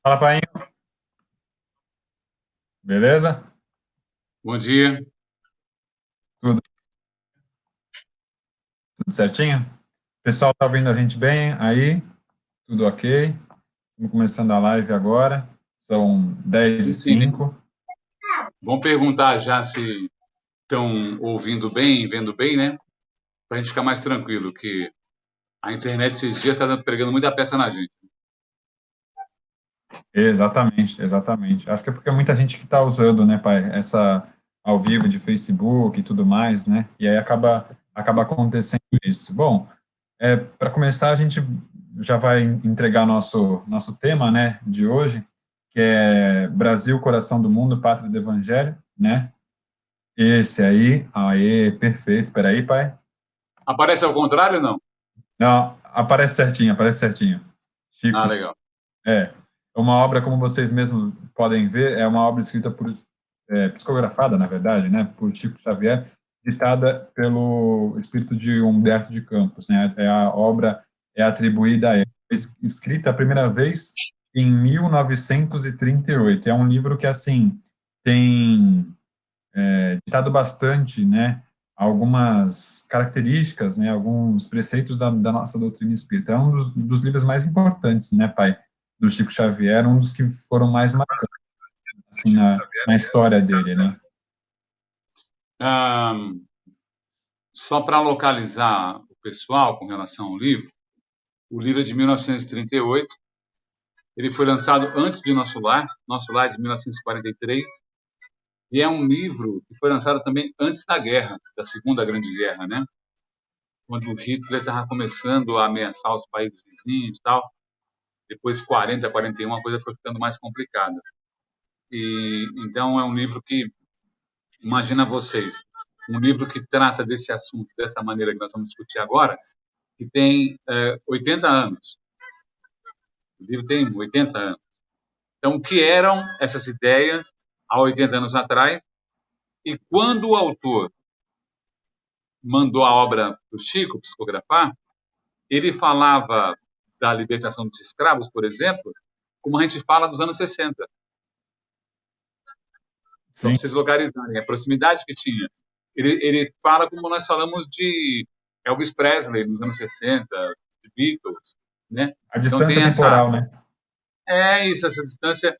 Fala, pai. Beleza? Bom dia. Tudo, tudo certinho? O pessoal tá ouvindo a gente bem aí? Tudo ok? Estamos começando a live agora. São 10 e Sim, sim. 05. Vamos perguntar já se estão ouvindo bem, vendo bem, né? Para a gente ficar mais tranquilo, que a internet esses dias está pregando muita peça na gente. Exatamente, exatamente. Acho que é porque é muita gente que está usando, né, pai? Essa ao vivo de Facebook e tudo mais, né? E aí acaba acontecendo isso. Bom, para começar, a gente já vai entregar nosso tema, né, de hoje, que é Brasil, coração do mundo, pátria do evangelho, né? Esse aí, perfeito. Peraí, pai. Aparece ao contrário ou não? Não, aparece certinho, aparece certinho. Ah, Chico, legal. é. Uma obra, como vocês mesmos podem ver, é uma obra escrita psicografada, na verdade, né, por Chico Xavier, ditada pelo espírito de Humberto de Campos, né? A obra é atribuída a ele. Foi escrita a primeira vez em 1938. É um livro que, assim, tem ditado bastante, né, algumas características, né, alguns preceitos da nossa doutrina espírita. É um dos livros mais importantes, né, pai, do Chico Xavier, um dos que foram mais marcantes, assim, na história dele, né. Ah, só para localizar o pessoal com relação ao livro, o livro é de 1938. Ele foi lançado antes de Nosso Lar é de 1943, e é um livro que foi lançado também antes da guerra, da Segunda Grande Guerra, né? Quando o Hitler estava começando a ameaçar os países vizinhos e tal. Depois 40, 41, a coisa foi ficando mais complicada. E então é um livro que, imagina vocês, um livro que trata desse assunto dessa maneira que nós vamos discutir agora, que tem 80 anos. O livro tem 80 anos. Então, o que eram essas ideias há 80 anos atrás? E quando o autor mandou a obra para o Chico psicografar, ele falava da libertação dos escravos, por exemplo, como a gente fala dos anos 60. Só Sim, para vocês localizarem a proximidade que tinha. Ele fala como nós falamos de Elvis Presley nos anos 60, de Beatles, né? a Então distância tem essa, temporal, né. essa distância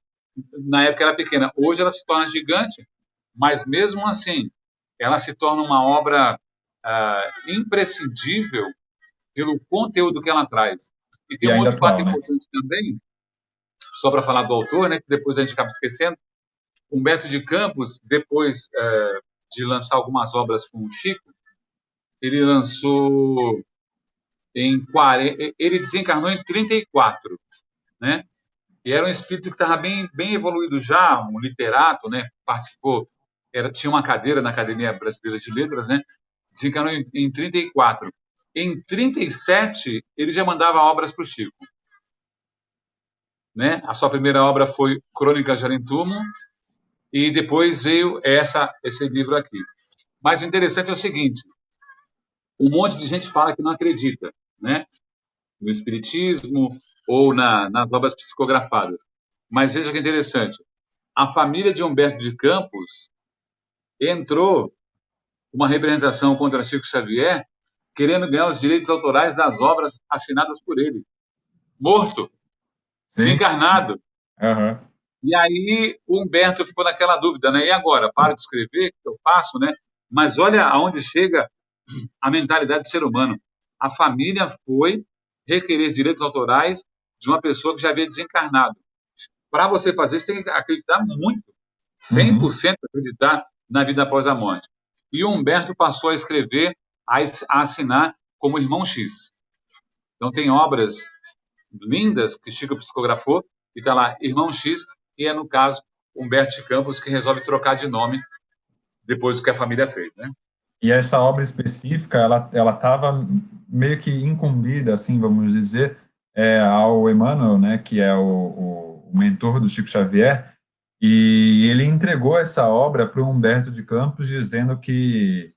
na época era pequena. Hoje ela se torna gigante, mas mesmo assim ela se torna uma obra imprescindível pelo conteúdo que ela traz. E tem E um ainda outro fato atual, né. importante também, só para falar do autor, né, que depois a gente acaba esquecendo. Humberto de Campos, depois de lançar algumas obras com o Chico, ele lançou em 40, ele desencarnou em 34, né? E era um espírito que estava bem evoluído já, um literato, né? Participou, tinha uma cadeira na Academia Brasileira de Letras, né? Desencarnou em 34. Em 37, ele já mandava obras para o Chico, né? A sua primeira obra foi Crônicas de Arentumo e depois veio esse livro aqui. Mas o interessante é o seguinte: um monte de gente fala que não acredita, né? No espiritismo ou nas obras psicografadas. Mas veja que interessante, a família de Humberto de Campos entrou uma representação contra Chico Xavier, querendo ganhar os direitos autorais das obras assinadas por ele. Morto, Sim, desencarnado. aham. E aí o Humberto ficou naquela dúvida, né? E agora? Paro de escrever? O que eu faço, né? Mas olha aonde chega a mentalidade do ser humano. A família foi requerer direitos autorais de uma pessoa que já havia desencarnado. Para você fazer isso, tem que acreditar muito, Uhum. 100% acreditar na vida após a morte. E o Humberto passou a escrever, a assinar como Irmão X. Então, tem obras lindas que Chico psicografou, e está lá Irmão X, e é, no caso, Humberto de Campos, que resolve trocar de nome depois do que a família fez. Né? E essa obra específica, ela estava meio que incumbida, assim, vamos dizer, ao Emmanuel, né, que é o mentor do Chico Xavier, e ele entregou essa obra para o Humberto de Campos, dizendo que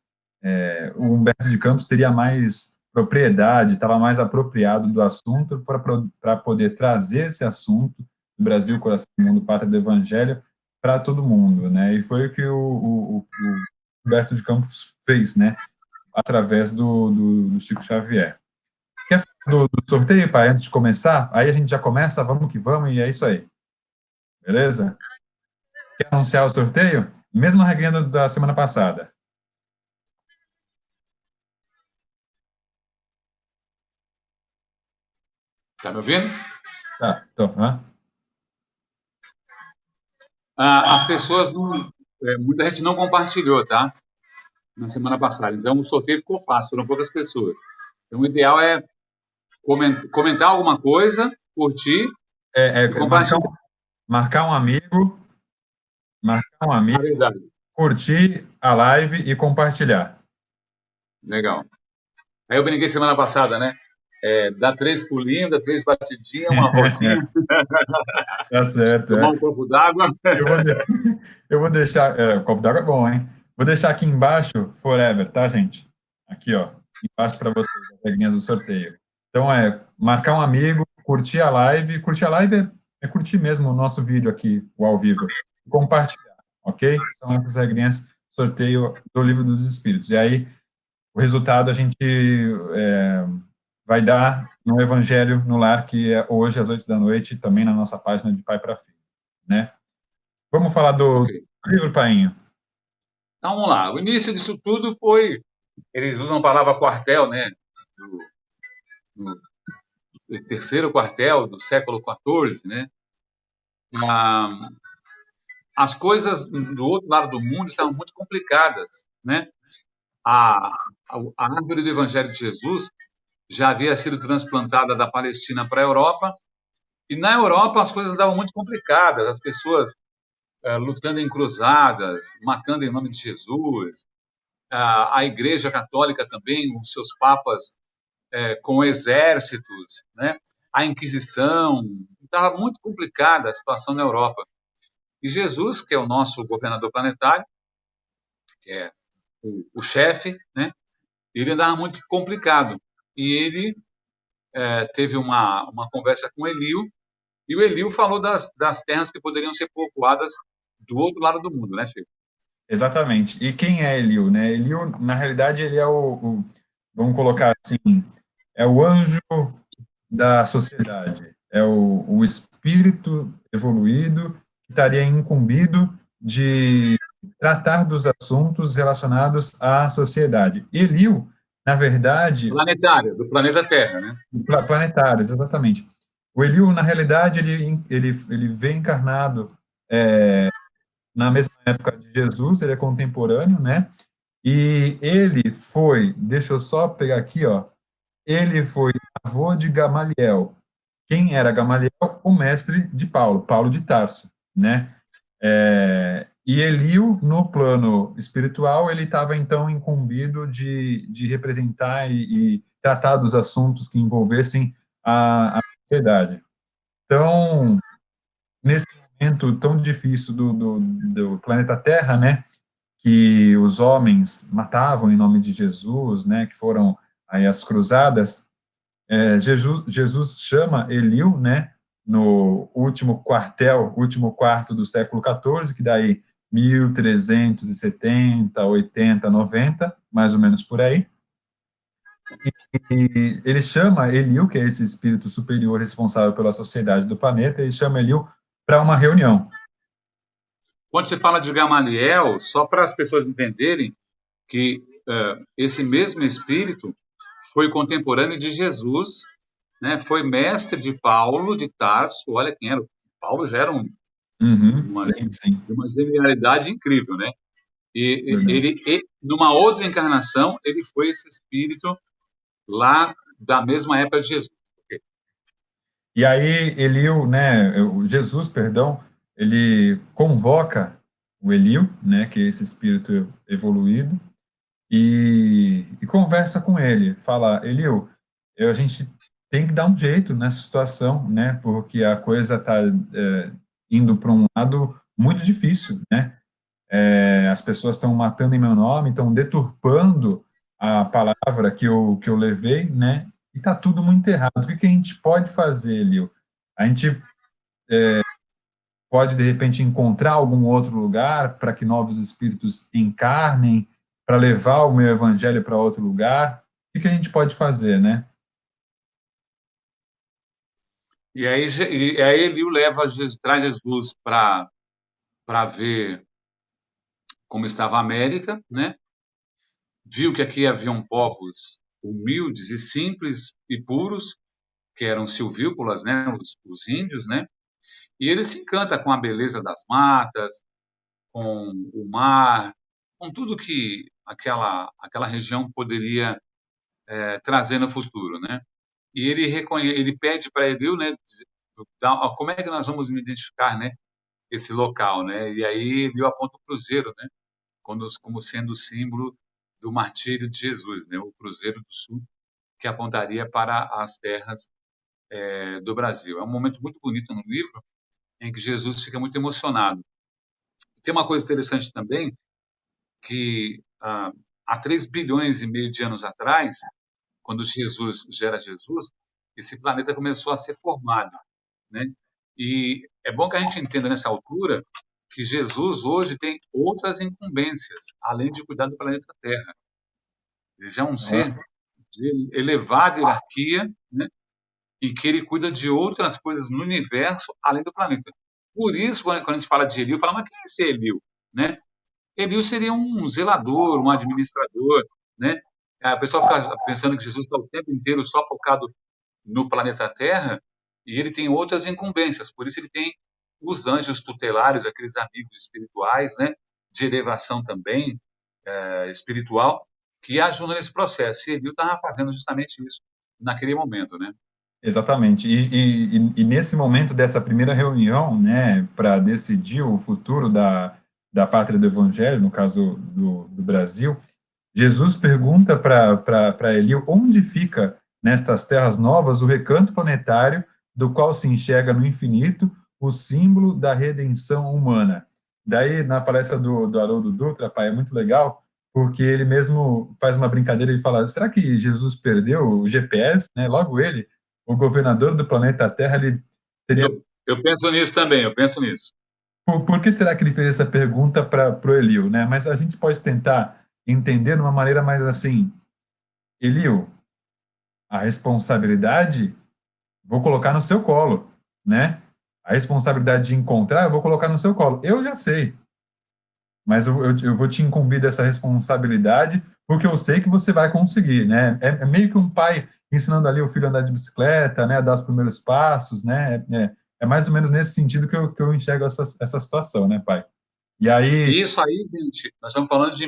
o Humberto de Campos teria mais propriedade, estava mais apropriado do assunto para poder trazer esse assunto do Brasil, coração do mundo, pátria do Evangelho, para todo mundo, né? E foi o que o Humberto de Campos fez, né? Através do Chico Xavier. Quer falar do sorteio, pai, antes de começar? Aí a gente já começa, vamos que vamos, e é isso aí. Beleza? Quer anunciar o sorteio? Mesma regrinha da semana passada. Tá me ouvindo? Tá, então, As pessoas muita gente não compartilhou, tá? Na semana passada. Então o sorteio ficou fácil, foram poucas pessoas. Então o ideal é comentar alguma coisa, curtir e marcar, compartilhar. marcar um Na amigo, verdade. curtir a live e compartilhar. Legal. Aí eu brinquei semana passada, né? Dá 3 pulinhos, dá 3 batidinhas, uma voltinha, Tá certo, tomar um copo d'água. Eu vou, de- eu vou deixar. O copo d'água é bom, hein? Vou deixar aqui embaixo, forever, tá, gente? Aqui, ó. Embaixo para vocês, as regrinhas do sorteio. Então, marcar um amigo, curtir a live. Curtir a live é curtir mesmo o nosso vídeo aqui, o ao vivo. E compartilhar, ok? São essas regrinhas do sorteio do Livro dos Espíritos. E aí, o resultado a gente vai dar no Evangelho no Lar, que é hoje às 8 da noite, também na nossa página de Pai para Filho, né? Vamos falar do Ok. livro, Painho? Então vamos lá. O início disso tudo foi. Eles usam a palavra quartel, né? No terceiro quartel do século XIV, né? Ah, as coisas do outro lado do mundo estavam muito complicadas, né? A, a árvore do Evangelho de Jesus já havia sido transplantada da Palestina para a Europa, e na Europa as coisas estavam muito complicadas, as pessoas lutando em cruzadas, matando em nome de Jesus, a Igreja Católica também, os seus papas com exércitos, né? A Inquisição, estava muito complicada a situação na Europa. E Jesus, que é o nosso governador planetário, que é o chefe, né? Ele andava muito complicado. E ele teve uma conversa com Eliu, e o Eliu falou das terras que poderiam ser povoadas do outro lado do mundo, né, Chico? Exatamente. E quem é Eliu, né? Eliu, na realidade, ele é vamos colocar assim, é o anjo da sociedade, é o espírito evoluído que estaria incumbido de tratar dos assuntos relacionados à sociedade. Eliu, na verdade, Planetário, do planeta Terra, né? planetários, exatamente. O Eliu, na realidade, ele vem encarnado na mesma época de Jesus, ele é contemporâneo, né? E ele foi, deixa eu só pegar aqui, ó, ele foi avô de Gamaliel. Quem era Gamaliel? O mestre de Paulo, Paulo de Tarso, né? E Eliu, no plano espiritual, ele estava então incumbido de representar e tratar dos assuntos que envolvessem a sociedade. Então, nesse momento tão difícil do planeta Terra, né, que os homens matavam em nome de Jesus, né, que foram aí as cruzadas, Jesus chama Eliu, né, no último quartel, último quarto do século XIV, que daí 1370, 80, 90, mais ou menos por aí. E ele chama Eliu, que é esse espírito superior responsável pela sociedade do planeta, ele chama Eliu para uma reunião. Quando você fala de Gamaliel, só para as pessoas entenderem que esse mesmo espírito foi contemporâneo de Jesus, né? Foi mestre de Paulo de Tarso. Olha quem era. Paulo já era Sim, sim. uma genialidade incrível, né? E Verdade. numa outra encarnação, ele foi esse espírito lá da mesma época de Jesus. E aí Eliu, né, Jesus, perdão, ele convoca o Eliu, né, que é esse espírito evoluído, e conversa com ele, fala, Eliu, a gente tem que dar um jeito nessa situação, né, porque a coisa está indo para um lado muito difícil, né, as pessoas estão matando em meu nome, estão deturpando a palavra que eu levei, né, e está tudo muito errado. O que a gente pode fazer, Eliu? A gente pode, de repente, encontrar algum outro lugar para que novos espíritos encarnem, para levar o meu evangelho para outro lugar? O que a gente pode fazer, né? E aí Eliu leva Jesus, traz Jesus para ver como estava a América, né? Viu que aqui haviam povos humildes e simples e puros, que eram silvícolas, né? Os índios, né? E ele se encanta com a beleza das matas, com o mar, com tudo que aquela região poderia trazer no futuro, né? E ele pede para Eliu, né? Como é que nós vamos identificar, né? Esse local, né? E aí Eliu aponta o cruzeiro, né? Como sendo o símbolo do martírio de Jesus, né? O Cruzeiro do Sul, que apontaria para as terras do Brasil. É um momento muito bonito no livro, em que Jesus fica muito emocionado. Tem uma coisa interessante também, que há 3 bilhões e meio de anos atrás, quando Jesus gera Jesus, esse planeta começou a ser formado, né? E é bom que a gente entenda nessa altura que Jesus hoje tem outras incumbências, além de cuidar do planeta Terra. Ele já é um ser Ah, de elevada hierarquia, né? E que ele cuida de outras coisas no universo além do planeta. Por isso, quando a gente fala de Eliu, fala, mas quem é esse Eliu? Né? Eliu seria um zelador, um administrador, né? A pessoa fica pensando que Jesus está o tempo inteiro só focado no planeta Terra e ele tem outras incumbências. Por isso ele tem os anjos tutelares, aqueles amigos espirituais, né? De elevação também espiritual, que ajudam nesse processo. E Eliu estava fazendo justamente isso naquele momento, né? exatamente. E nesse momento dessa primeira reunião, né, para decidir o futuro da pátria do Evangelho, no caso do Brasil, Jesus pergunta para Eliu onde fica nestas terras novas o recanto planetário do qual se enxerga no infinito o símbolo da redenção humana. Daí, na palestra do Haroldo Dutra, pai, é muito legal, porque ele mesmo faz uma brincadeira e fala, será que Jesus perdeu o GPS, né? Logo ele, o governador do planeta Terra, ele teria... Eu penso nisso também, eu penso nisso. Por que será que ele fez essa pergunta para o Eliu, né? Mas a gente pode tentar entender de uma maneira mais assim, Eliu, a responsabilidade vou colocar no seu colo, né? A responsabilidade de encontrar eu vou colocar no seu colo. Eu já sei, mas eu vou te incumbir dessa responsabilidade porque eu sei que você vai conseguir, né? É meio que um pai ensinando ali o filho a andar de bicicleta, né? A dar os primeiros passos, né? É mais ou menos nesse sentido que eu enxergo essa situação, né, pai? E aí, E isso aí, gente, nós estamos falando de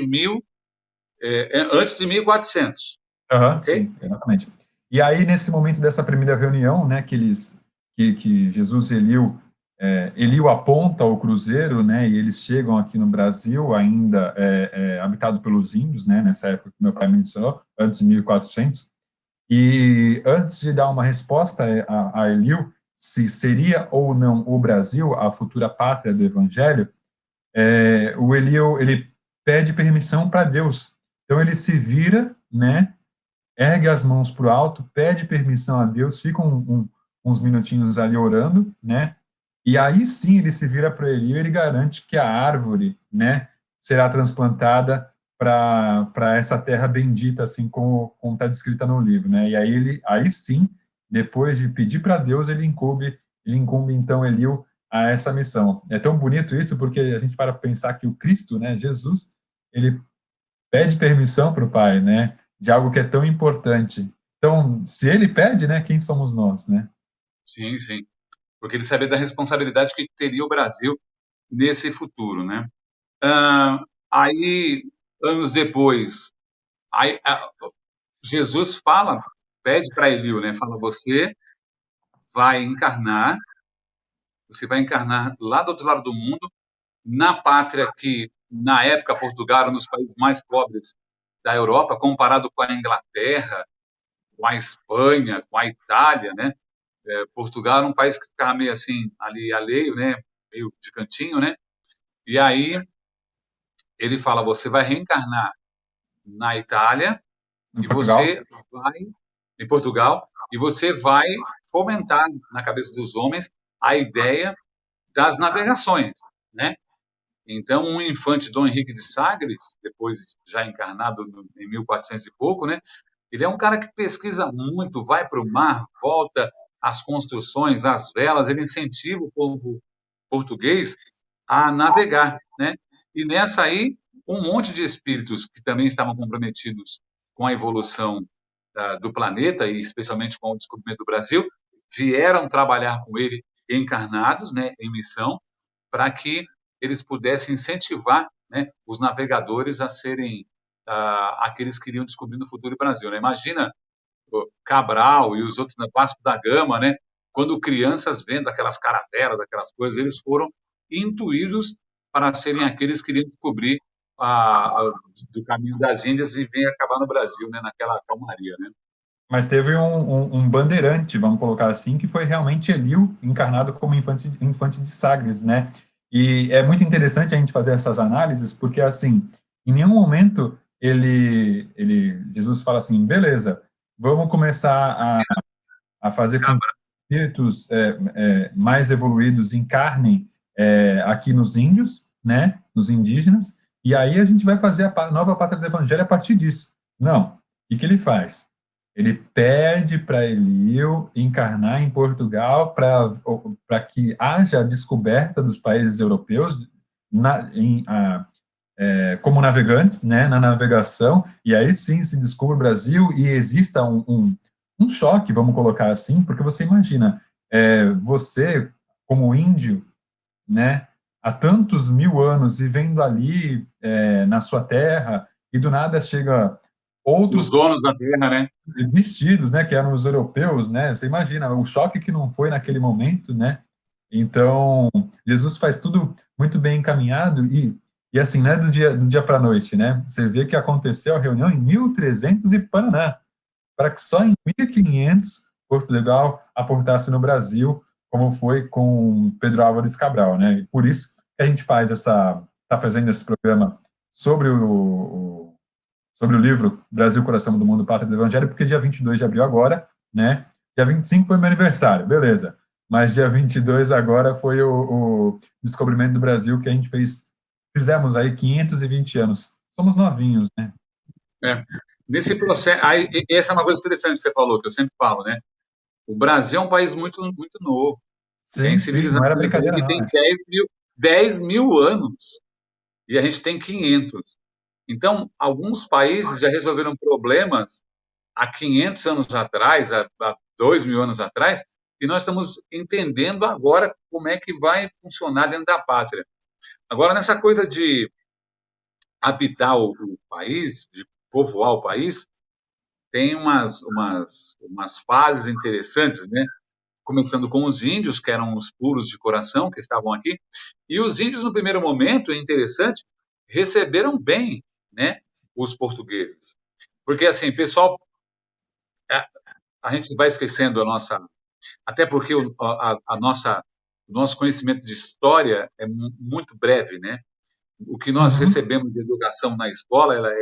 antes de 1400, aham, ok? sim, exatamente. E aí, nesse momento dessa primeira reunião, né, que Jesus e Eliu aponta o cruzeiro, né, e eles chegam aqui no Brasil, ainda habitado pelos índios, né, nessa época que meu pai mencionou, antes de 1400. E antes de dar uma resposta a Eliu, se seria ou não o Brasil a futura pátria do Evangelho, o Eliu, ele pede permissão para Deus. Então ele se vira, né, ergue as mãos para o alto, pede permissão a Deus, fica uns minutinhos ali orando, né? E aí sim ele se vira para ele e ele garante que a árvore, né, será transplantada para essa terra bendita, assim como está descrita no livro, né? E aí sim, depois de pedir para Deus, ele incumbe então Eliu a essa missão. É tão bonito isso porque a gente para pensar que o Cristo, né, Jesus, ele pede permissão para o Pai, né? De algo que é tão importante. Então, se ele pede, né? Quem somos nós, né? Sim, sim. Porque ele sabia da responsabilidade que teria o Brasil nesse futuro, né? Ah, aí, anos depois, aí, Jesus pede para Eliu, né? Fala, vai encarnar, você vai encarnar lá do outro lado do mundo, na pátria que, na época, Portugal era um dos países mais pobres da Europa, comparado com a Inglaterra, com a Espanha, com a Itália, né? Portugal era um país que ficava meio assim, ali alheio, né? Meio de cantinho, né? E aí ele fala: você vai reencarnar na Itália Em e Portugal, você vai em Portugal e você vai fomentar na cabeça dos homens a ideia das navegações, né? Então, um infante Dom Henrique de Sagres, depois já encarnado em 1400 e pouco, né? Ele é um cara que pesquisa muito, vai para o mar, volta às construções, às velas, ele incentiva o povo português a navegar, né? E nessa aí, um monte de espíritos que também estavam comprometidos com a evolução do planeta e especialmente com o descobrimento do Brasil, vieram trabalhar com ele encarnados, né, em missão, para que eles pudessem incentivar, né, os navegadores a serem aqueles que iriam descobrir no futuro Brasil. Né? Imagina Cabral e os outros, né, Vasco da Gama, né? Quando crianças vendo aquelas caravelas, aquelas coisas, eles foram intuídos para serem aqueles que iriam descobrir do caminho das Índias e vir acabar no Brasil, né? Naquela calmaria, né? Mas teve um bandeirante, vamos colocar assim, que foi realmente Elio, encarnado como infante de Sagres, né? E é muito interessante a gente fazer essas análises, porque, assim, em nenhum momento Jesus fala assim, beleza, vamos começar a fazer com que espíritos mais evoluídos encarnem aqui nos índios, né, nos indígenas, e aí a gente vai fazer a nova pátria do evangelho a partir disso. Não. O que ele faz? Ele pede para Elio encarnar em Portugal para que haja a descoberta dos países europeus como navegantes, né, na navegação, e aí sim se descobre o Brasil e exista um choque, vamos colocar assim, porque você imagina, você como índio, né, há tantos mil anos vivendo ali na sua terra, e do nada chega Os outros donos da terra, né? vestidos, né, que eram os europeus, né? Você imagina o choque que não foi naquele momento, né? Então, Jesus faz tudo muito bem encaminhado e assim, não é do dia para a noite, né? Você vê que aconteceu a reunião em 1300 e Paraná, para que só em 1500 Portugal aportasse no Brasil, como foi com Pedro Álvares Cabral, né? E por isso que a gente está fazendo esse programa sobre sobre o livro Brasil, Coração do Mundo, Pátria do Evangelho, porque dia 22 de abril agora, né? Dia 25 foi meu aniversário, beleza. Mas dia 22 agora foi o descobrimento do Brasil que a gente fizemos aí 520 anos. Somos novinhos, né? É. Nesse processo, aí, essa é uma coisa interessante que você falou, que eu sempre falo, né? O Brasil é um país muito, muito novo. Tem Sim, sim, não era civilizações aí brincadeira que não, tem né? 10 mil anos e a gente tem 500. Então, alguns países já resolveram problemas há 500 anos atrás, há 2 mil anos atrás, e nós estamos entendendo agora como é que vai funcionar dentro da pátria. Agora, nessa coisa de habitar o país, de povoar o país, tem umas fases interessantes, né? Começando com os índios, que eram os puros de coração, que estavam aqui, e os índios, no primeiro momento, é interessante, receberam bem, né, os portugueses. Porque, assim, pessoal, a gente vai esquecendo a nossa. Até porque o nosso conhecimento de história é muito breve, né? O que nós Uhum. recebemos de educação na escola, ela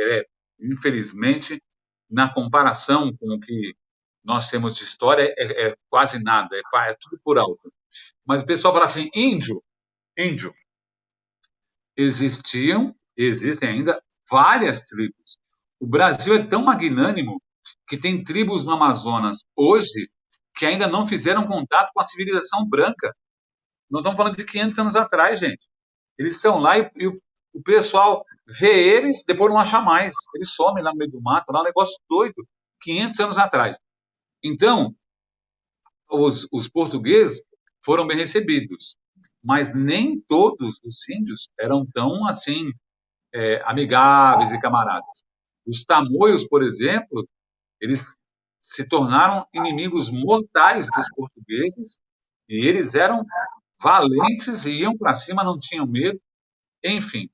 infelizmente, na comparação com o que nós temos de história, é quase nada, é tudo por alto. Mas o pessoal fala assim, índio, índio. Existem ainda várias tribos. O Brasil é tão magnânimo que tem tribos no Amazonas hoje que ainda não fizeram contato com a civilização branca. Não estamos falando de 500 anos atrás, gente. Eles estão lá e o pessoal vê eles, depois não acha mais. Eles somem lá no meio do mato, lá é um negócio doido. 500 anos atrás. Então, os portugueses foram bem recebidos, mas nem todos os índios eram tão assim amigáveis e camaradas. Os tamoios, por exemplo, eles se tornaram inimigos mortais dos portugueses e eles eram valentes e iam para cima, não tinham medo, enfim.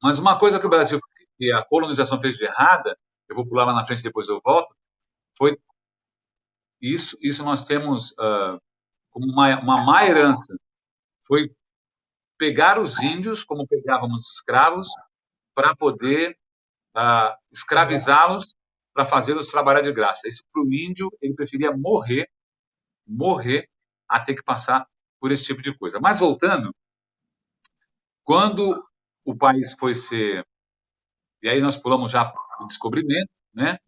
Mas uma coisa que o Brasil e a colonização fez de errada, eu vou pular lá na frente depois eu volto, foi isso nós temos como uma má herança, foi pegar os índios como pegávamos escravos para poder escravizá-los para fazê-los trabalhar de graça. Isso para o índio, ele preferia morrer a ter que passar por esse tipo de coisa. Mas voltando, quando o país foi ser... E aí nós pulamos já o descobrimento, né?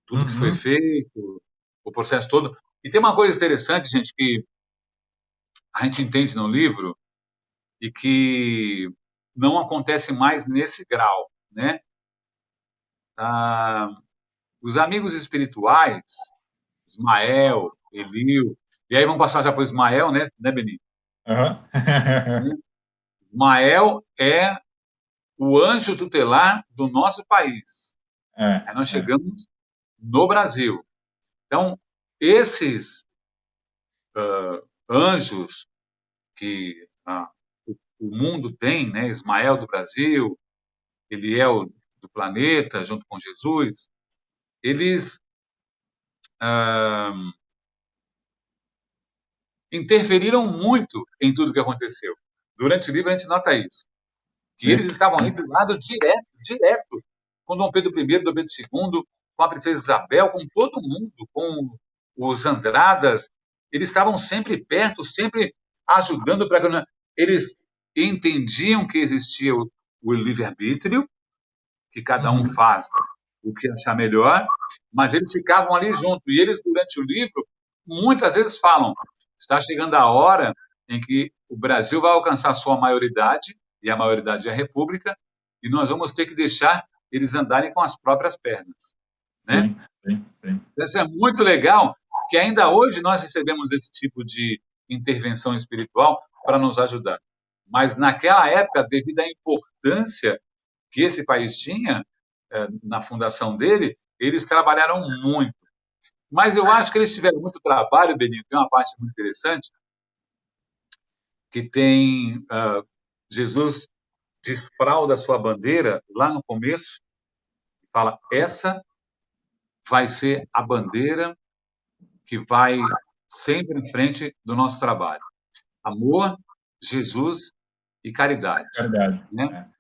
Tudo que foi Uhum. feito, o processo todo. E tem uma coisa interessante, gente, que a gente entende no livro e que não acontece mais nesse grau, né? Ah, os amigos espirituais, Ismael, Eliu, e aí vamos passar já para o Ismael, né, Benito? Aham. Ismael é o anjo tutelar do nosso país. É, Aí nós é. chegamos no Brasil. Então, esses anjos que o mundo tem, né? Ismael do Brasil, Eliel do planeta, junto com Jesus, eles interferiram muito em tudo que aconteceu. Durante o livro a gente nota isso. E Sim. eles estavam ali do lado direto, direto, com Dom Pedro I, Dom Pedro II, com a princesa Isabel, com todo mundo, com os Andradas. Eles estavam sempre perto, sempre ajudando para que eles entendiam que existia o livre-arbítrio, que cada um Uhum. faz o que achar melhor, mas eles ficavam ali junto. E eles, durante o livro, muitas vezes falam: está chegando a hora em que o Brasil vai alcançar sua maioridade, e a maioridade é a República, e nós vamos ter que deixar eles andarem com as próprias pernas, né? Sim, sim, sim. Isso é muito legal, que ainda hoje nós recebemos esse tipo de intervenção espiritual para nos ajudar. Mas naquela época, devido à importância que esse país tinha, na fundação dele, eles trabalharam muito. Mas eu acho que eles tiveram muito trabalho, Benito. Tem uma parte muito interessante, que tem Jesus desfralda a sua bandeira lá no começo, e fala: essa vai ser a bandeira que vai sempre em frente do nosso trabalho. Amor, Jesus e caridade. Verdade. Né? É.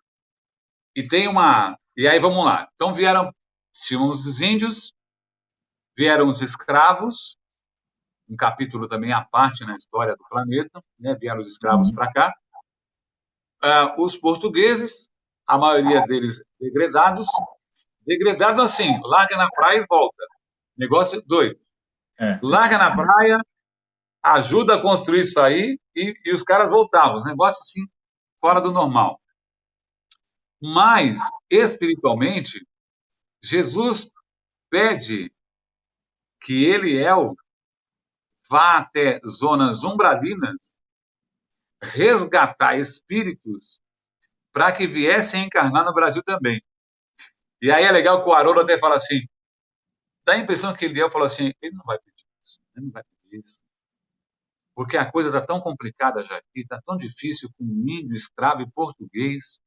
E tem uma... E aí vamos lá. Então tinham os índios, vieram os escravos, um capítulo também à parte na história do planeta, né? Vieram os escravos Uhum. para cá. Os portugueses, a maioria deles degredados assim, larga na praia e volta. Negócio doido. É. Larga na praia, ajuda a construir isso aí e os caras voltavam. Os negócios assim, fora do normal. Mas, espiritualmente, Jesus pede que Eliel vá até zonas umbralinas resgatar espíritos para que viessem encarnar no Brasil também. E aí é legal que o Haroldo até fala assim, dá a impressão que Eliel falou assim, ele não vai pedir isso, ele não vai pedir isso, porque a coisa está tão complicada já aqui, está tão difícil com índio, escravo e português.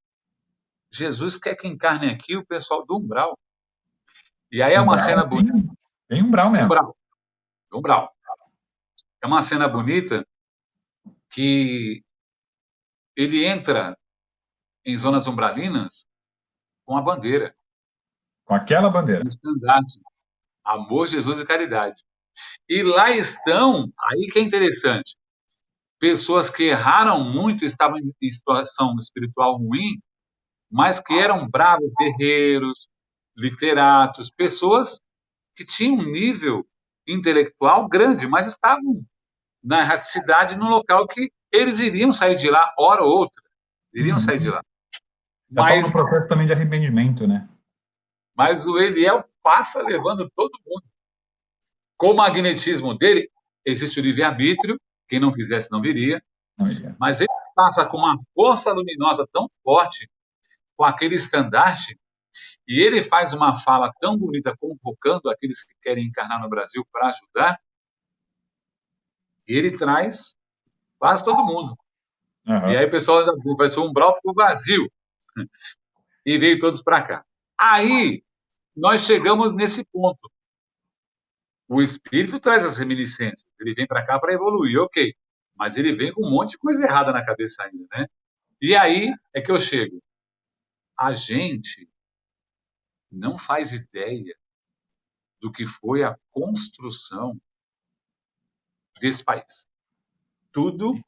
Jesus quer que encarne aqui o pessoal do umbral. E aí é uma cena Umbral, bonita. bem umbral mesmo. Umbral, umbral. É uma cena bonita que ele entra em zonas umbralinas com a bandeira, Com aquela com o bandeira. estandarte. Amor, Jesus e caridade. E lá estão, aí que é interessante, pessoas que erraram muito, estavam em situação espiritual ruim, mas que eram bravos guerreiros, literatos, pessoas que tinham um nível intelectual grande, mas estavam na erraticidade no local que eles iriam sair de lá, hora ou outra, iriam sair de Uhum. lá. Já estava no Mas, processo também de arrependimento, né? mas o Eliel passa levando todo mundo. Com o magnetismo dele, existe o livre-arbítrio, quem não quisesse não viria, Não, ele é. mas ele passa com uma força luminosa tão forte, com aquele estandarte, e ele faz uma fala tão bonita, convocando aqueles que querem encarnar no Brasil para ajudar, e ele traz quase todo mundo. E Aham. aí o pessoal parece que o umbral ficou vazio, e veio todos para cá. Aí nós chegamos nesse ponto. O espírito traz as reminiscências, ele vem para cá para evoluir, ok. Mas ele vem com um monte de coisa errada na cabeça ainda, né? E aí é que eu chego. A gente não faz ideia do que foi a construção desse país. Tudo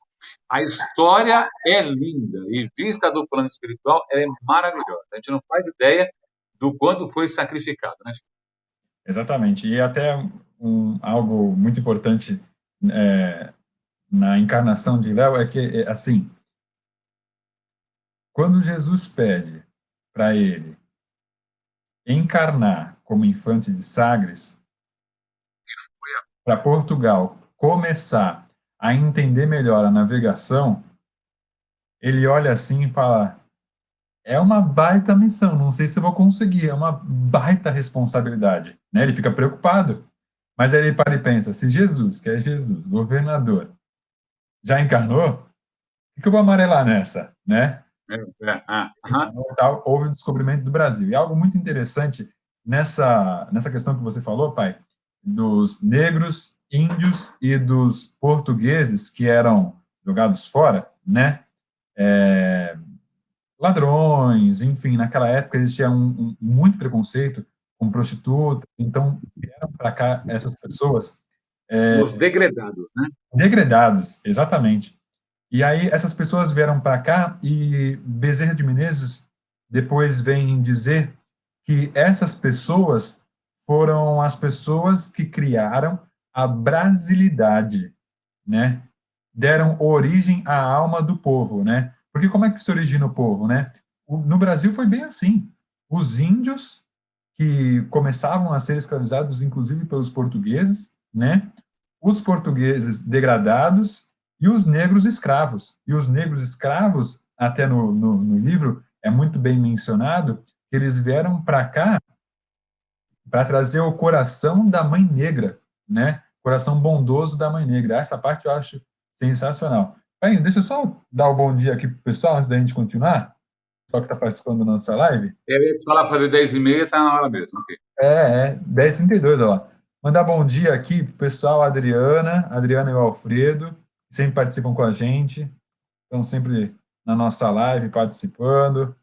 A história é linda e vista do plano espiritual, ela é maravilhosa. A gente não faz ideia do quanto foi sacrificado, né? Exatamente. E até algo muito importante é, na encarnação de Léo é que, assim, quando Jesus pede para ele encarnar como infante de Sagres, para Portugal começar a entender melhor a navegação, ele olha assim e fala: é uma baita missão, não sei se eu vou conseguir, é uma baita responsabilidade, né? Ele fica preocupado. Mas aí ele para e pensa: se Jesus, que é Jesus, governador, já encarnou, o que eu vou amarelar nessa, né? Então, houve o descobrimento do Brasil. E algo muito interessante nessa questão que você falou, pai, dos negros, índios e dos portugueses que eram jogados fora, né? Ladrões, enfim, naquela época existia muito preconceito com prostitutas, então vieram para cá essas pessoas Os degredados, né? degradados, exatamente. E aí essas pessoas vieram para cá e Bezerra de Menezes depois vem dizer que essas pessoas foram as pessoas que criaram a brasilidade, né? Deram origem à alma do povo, né? Porque como é que se origina o povo, né? No Brasil foi bem assim. Os índios que começavam a ser escravizados, inclusive pelos portugueses, né? Os portugueses degradados e os negros escravos. E os negros escravos, até no livro, é muito bem mencionado, que eles vieram para cá para trazer o coração da mãe negra, né? Coração bondoso da mãe negra. Essa parte eu acho sensacional. Pai, deixa eu só dar o bom dia aqui pro pessoal antes da gente continuar. Só que está participando da nossa live. Eu ia falar fazer 10h30, tá na hora mesmo. Okay. 10h32, olha lá. Mandar bom dia aqui pro pessoal, a Adriana e o Alfredo, que sempre participam com a gente, estão sempre na nossa live participando.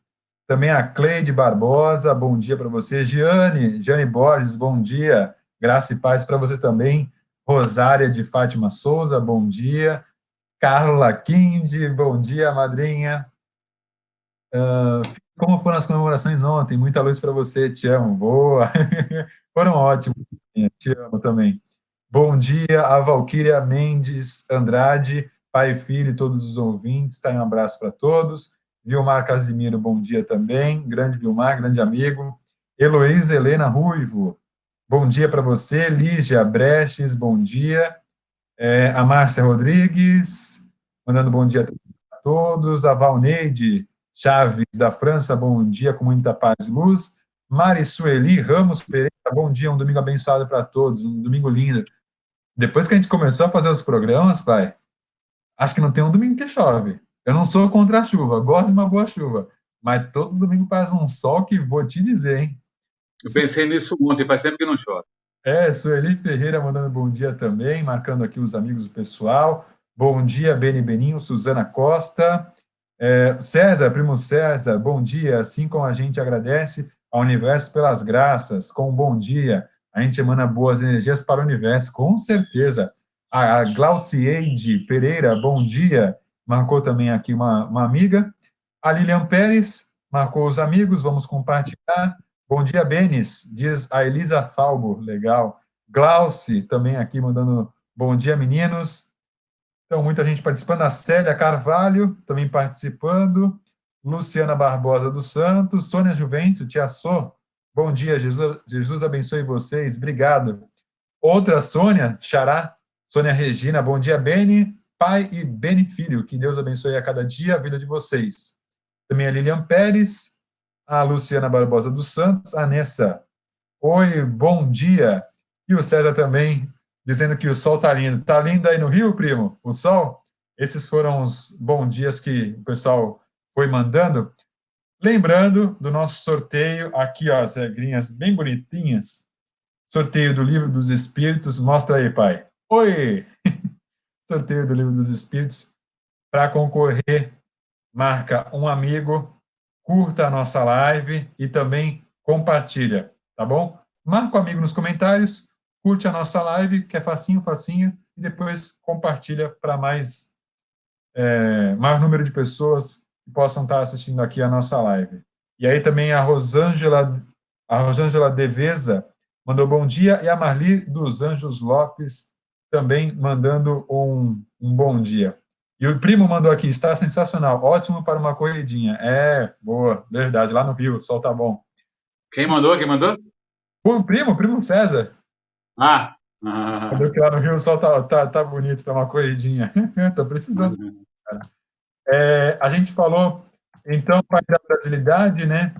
Também a Cleide Barbosa, bom dia para você. Giane Borges, bom dia. Graça e paz para você também. Rosária de Fátima Souza, bom dia. Carla Kinde, bom dia, madrinha. Como foram as comemorações ontem? Muita luz para você, te amo. Boa. Foram ótimas, te amo também. Bom dia, a Valquíria Mendes Andrade, pai e filho e todos os ouvintes. Tá aí um abraço para todos. Vilmar Casimiro, bom dia também. Grande Vilmar, grande amigo. Heloísa Helena Ruivo, bom dia para você. Lígia Breches, bom dia. A Márcia Rodrigues, mandando bom dia a todos. A Valneide Chaves, da França, bom dia, com muita paz e luz. Mari Sueli Ramos Pereira, bom dia, um domingo abençoado para todos, um domingo lindo. Depois que a gente começou a fazer os programas, pai, acho que não tem um domingo que chove. Eu não sou contra a chuva, gosto de uma boa chuva, mas todo domingo faz um sol que vou te dizer, hein? Eu pensei nisso ontem, faz tempo que não chove. Sueli Ferreira mandando bom dia também, marcando aqui os amigos do pessoal. Bom dia, Beni Beninho, Suzana Costa. César, primo César, bom dia. Assim como a gente agradece ao universo pelas graças, com um bom dia, a gente emana boas energias para o universo, com certeza. A Glaucieide Pereira, bom dia, marcou também aqui uma amiga. A Lilian Pérez marcou os amigos, vamos compartilhar. Bom dia, Benis, diz a Elisa Falbo, legal. Glauci também aqui mandando bom dia, meninos. Então, muita gente participando. A Célia Carvalho também participando. Luciana Barbosa dos Santos. Sônia Juventus, Tia Sô. Bom dia, Jesus abençoe vocês. Obrigado. Outra Sônia, Xará. Sônia Regina, bom dia, Beni. Pai e Beni Filho. Que Deus abençoe a cada dia a vida de vocês. Também a Lilian Pérez. A Luciana Barbosa dos Santos. A Nessa. Oi, bom dia. E o César também dizendo que o sol tá lindo. Tá lindo aí no Rio, primo? O sol? Esses foram os bons dias que o pessoal foi mandando. Lembrando do nosso sorteio, aqui, ó, as regrinhas bem bonitinhas. Sorteio do Livro dos Espíritos. Mostra aí, pai. Oi! Sorteio do Livro dos Espíritos. Para concorrer, marca um amigo, curta a nossa live e também compartilha, tá bom? Marca o amigo nos comentários, curte a nossa live, que é facinho, facinho, e depois compartilha para mais maior número de pessoas que possam estar assistindo aqui a nossa live. E aí também a Rosângela Deveza mandou bom dia, e a Marli dos Anjos Lopes também mandando um bom dia. E o primo mandou aqui, está sensacional, ótimo para uma corridinha. Boa, verdade, lá no Rio, o sol tá bom. Quem mandou? Quem mandou? O primo César, Ah! mandou que lá no Rio o sol tá bonito para uma corridinha. Tô precisando. A gente falou, então, da brasilidade, né?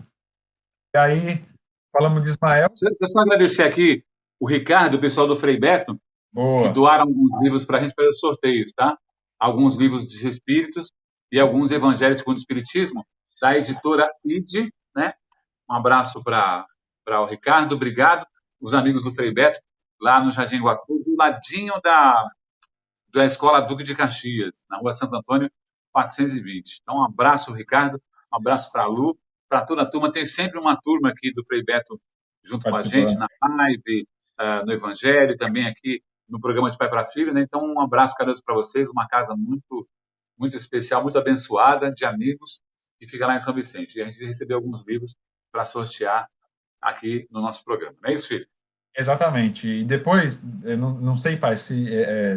E aí, falamos de Ismael. Deixa eu só agradecer aqui o Ricardo, o pessoal do Frei Beto, que Boa. doaram alguns livros para a gente fazer sorteios, tá? Alguns livros de espíritos e alguns evangelhos segundo o espiritismo, da editora ID, né? Um abraço para o Ricardo, obrigado. Os amigos do Frei Beto, lá no Jardim Iguaçu, do ladinho da Escola Duque de Caxias, na Rua Santo Antônio, 420. Então, um abraço, Ricardo, um abraço para a Lu, para toda a turma. Tem sempre uma turma aqui do Frei Beto junto com a gente, Participando. na live, no Evangelho, também aqui no programa de Pai para Filho. Né? Então, um abraço carinhoso para vocês, uma casa muito, muito especial, muito abençoada, de amigos, que fica lá em São Vicente. E a gente recebeu alguns livros para sortear aqui no nosso programa. Não é isso, filho? Exatamente. E depois, eu não sei, pai, se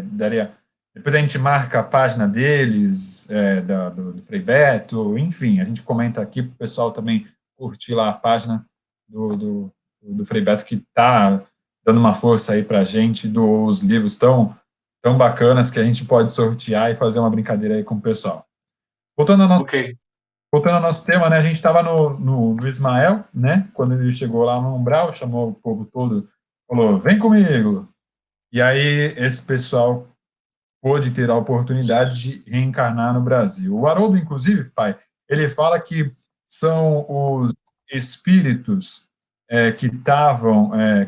daria. Depois a gente marca a página deles, do Frei Beto, enfim, a gente comenta aqui para o pessoal também curtir lá a página do Frei Beto, que está dando uma força aí para a gente, dos livros tão bacanas que a gente pode sortear e fazer uma brincadeira aí com o pessoal. Voltando ao nosso Ok. Voltando ao nosso tema, né, a gente estava no Ismael, né, quando ele chegou lá no umbral, chamou o povo todo, falou, vem comigo. E aí esse pessoal pôde ter a oportunidade de reencarnar no Brasil. O Haroldo, inclusive, pai, ele fala que são os espíritos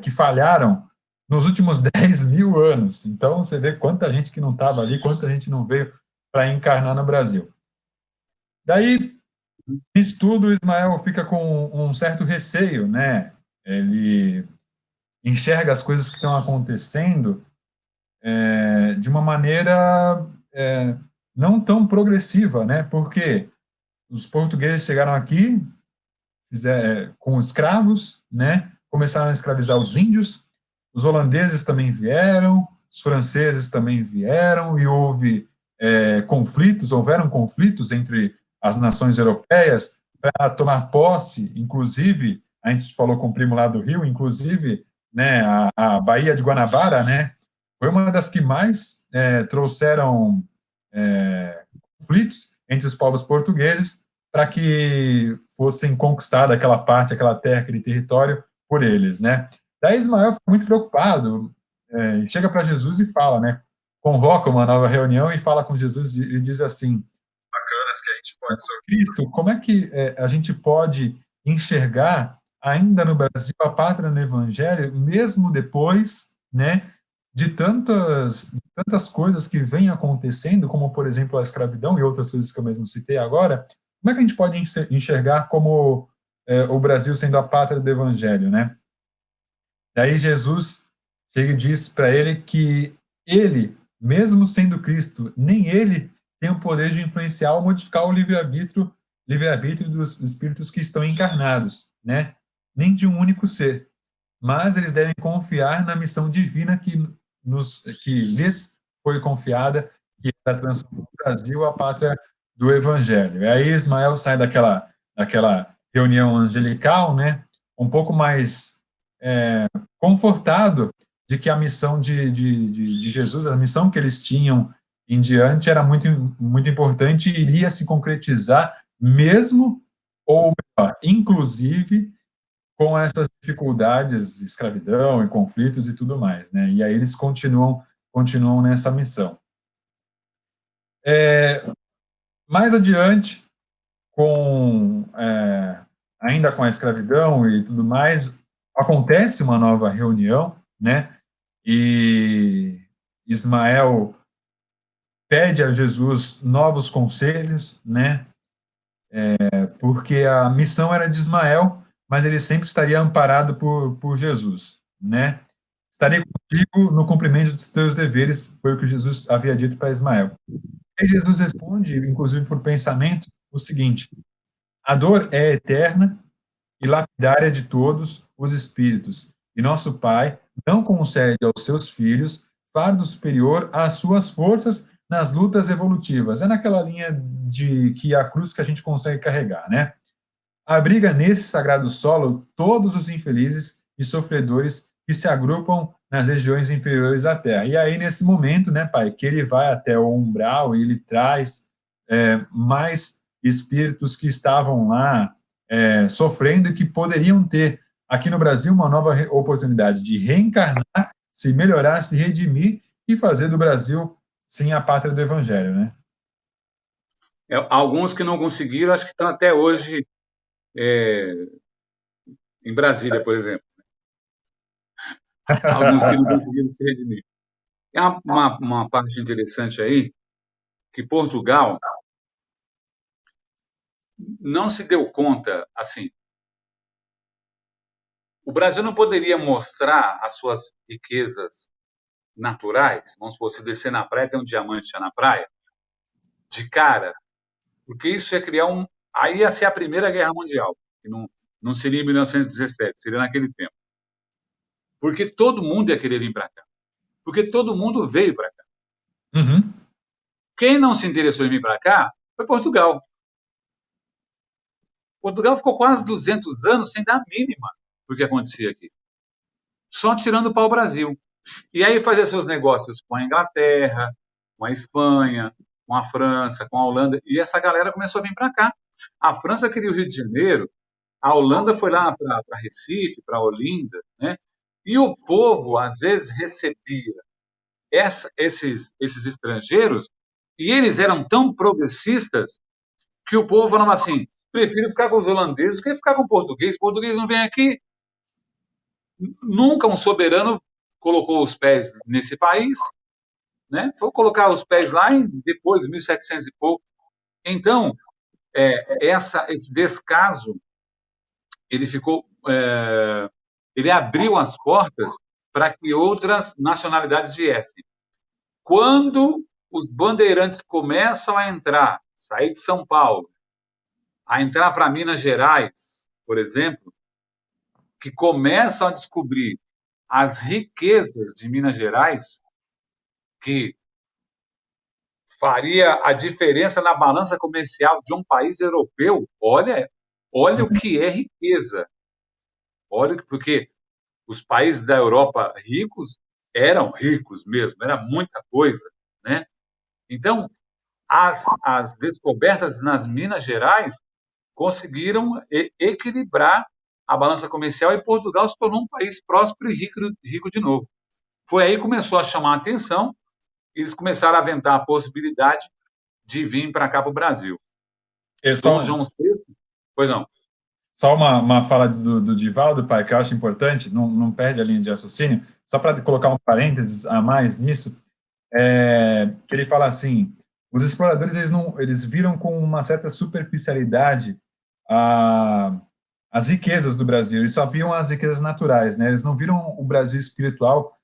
que falharam nos últimos 10.000 anos. Então, você vê quanta gente que não estava ali, quanta gente não veio para encarnar no Brasil. Daí, isso tudo, Ismael fica com um certo receio, né? Ele enxerga as coisas que estão acontecendo de uma maneira não tão progressiva, né? Porque os portugueses chegaram aqui com escravos, né? Começaram a escravizar os índios, os holandeses também vieram, os franceses também vieram, e houveram conflitos entre as nações europeias para tomar posse, inclusive, a gente falou com o primo lá do Rio, inclusive, né, a Baía de Guanabara, né, foi uma das que mais trouxeram conflitos entre os povos portugueses para que fossem conquistada aquela parte, aquela terra, aquele território por eles, né. Daí Ismael fica muito preocupado, chega para Jesus e fala, né, convoca uma nova reunião e fala com Jesus e diz assim, bacanas que a gente pode Cristo, como é que a gente pode enxergar ainda no Brasil a pátria no Evangelho, mesmo depois, né, de tantas coisas que vêm acontecendo, como, por exemplo, a escravidão e outras coisas que eu mesmo citei agora, como é que a gente pode enxergar como o Brasil sendo a pátria do Evangelho, né? Daí Jesus chega e diz para ele que ele, mesmo sendo Cristo, nem ele tem o poder de influenciar ou modificar o livre-arbítrio dos espíritos que estão encarnados, né? Nem de um único ser. Mas eles devem confiar na missão divina que lhes foi confiada, que era transformar o Brasil a pátria do Evangelho. E aí Ismael sai daquela reunião angelical, né? Um pouco mais confortado de que a missão de Jesus, a missão que eles tinham em diante era muito, muito importante e iria se concretizar mesmo, ou melhor, inclusive, com essas dificuldades, escravidão e conflitos e tudo mais, né? E aí eles continuam nessa missão. Mais adiante, ainda com a escravidão e tudo mais, acontece uma nova reunião, né? E Ismael pede a Jesus novos conselhos, né? Porque a missão era de Ismael, mas ele sempre estaria amparado por Jesus, né? Estarei contigo no cumprimento dos teus deveres, foi o que Jesus havia dito para Ismael. Aí Jesus responde, inclusive por pensamento, o seguinte: a dor é eterna e lapidária de todos os espíritos, e nosso Pai não concede aos seus filhos fardo superior às suas forças nas lutas evolutivas. É naquela linha de que a cruz que a gente consegue carregar, né? Abriga nesse sagrado solo todos os infelizes e sofredores que se agrupam nas regiões inferiores da Terra. E aí, nesse momento, né, Pai, que ele vai até o umbral e ele traz mais espíritos que estavam lá sofrendo e que poderiam ter aqui no Brasil uma nova oportunidade de reencarnar, se melhorar, se redimir e fazer do Brasil, sim, a pátria do Evangelho, né? Alguns que não conseguiram, acho que estão até hoje em Brasília, por exemplo. Alguns que não conseguiram se redimir. É uma parte interessante aí, que Portugal não se deu conta, assim, o Brasil não poderia mostrar as suas riquezas naturais, vamos supor, se descer na praia, tem um diamante na praia, de cara, porque isso ia criar um. Aí ia ser a Primeira Guerra Mundial, que não seria em 1917, seria naquele tempo. Porque todo mundo ia querer vir para cá. Porque todo mundo veio para cá. Uhum. Quem não se interessou em vir para cá foi Portugal. Portugal ficou quase 200 anos sem dar a mínima do que acontecia aqui. Só tirando o pau-brasil. E aí fazia seus negócios com a Inglaterra, com a Espanha, com a França, com a Holanda. E essa galera começou a vir para cá. A França queria o Rio de Janeiro, a Holanda foi lá para Recife, para Olinda, né? E o povo, às vezes, recebia esses estrangeiros e eles eram tão progressistas que o povo falava assim: prefiro ficar com os holandeses do que ficar com o português. O português não vem aqui. Nunca um soberano colocou os pés nesse país, né? Foi colocar os pés lá depois, 1700 e pouco. Então, esse descaso, ele ficou, ele abriu as portas para que outras nacionalidades viessem. Quando os bandeirantes começam a entrar, sair de São Paulo, a entrar para Minas Gerais, por exemplo, que começam a descobrir as riquezas de Minas Gerais, que faria a diferença na balança comercial de um país europeu. Olha o que é riqueza. Olha, porque os países da Europa ricos eram ricos mesmo, era muita coisa, né? Então, as descobertas nas Minas Gerais conseguiram equilibrar a balança comercial e Portugal se tornou um país próspero e rico de novo. Foi aí que começou a chamar a atenção e eles começaram a aventar a possibilidade de vir para cá, para o Brasil. É Dom só, João VI, pois não. Só uma fala do Divaldo, pai, que eu acho importante, não perde a linha de raciocínio, só para colocar um parênteses a mais nisso, que ele fala assim, os exploradores eles viram com uma certa superficialidade a, as riquezas do Brasil, eles só viam as riquezas naturais, né? Eles não viram o Brasil espiritual,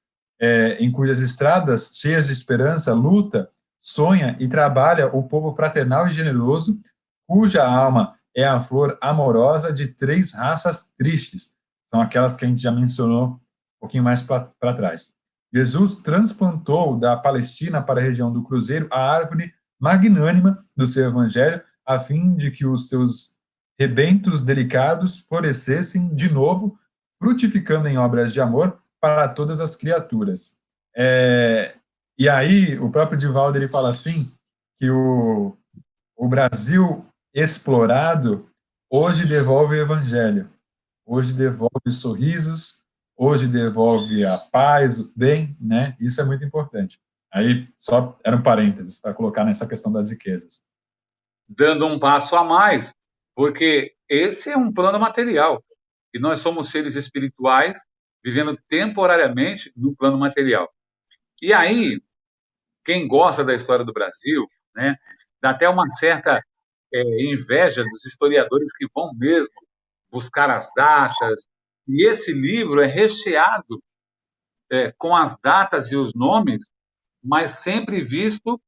em cujas estradas, cheias de esperança, luta, sonha e trabalha o povo fraternal e generoso, cuja alma é a flor amorosa de três raças tristes. São aquelas que a gente já mencionou um pouquinho mais para trás. Jesus transplantou da Palestina para a região do Cruzeiro a árvore magnânima do seu evangelho, a fim de que os seus rebentos delicados florescessem de novo, frutificando em obras de amor para todas as criaturas. E aí, o próprio Divaldo ele fala assim, que o Brasil explorado hoje devolve o evangelho, hoje devolve sorrisos, hoje devolve a paz, o bem, né? Isso é muito importante. Aí, só era um parênteses para colocar nessa questão das riquezas. Dando um passo a mais, porque esse é um plano material e nós somos seres espirituais vivendo temporariamente no plano material. E aí, quem gosta da história do Brasil, né, dá até uma certa inveja dos historiadores que vão mesmo buscar as datas. E esse livro é recheado com as datas e os nomes, mas sempre visto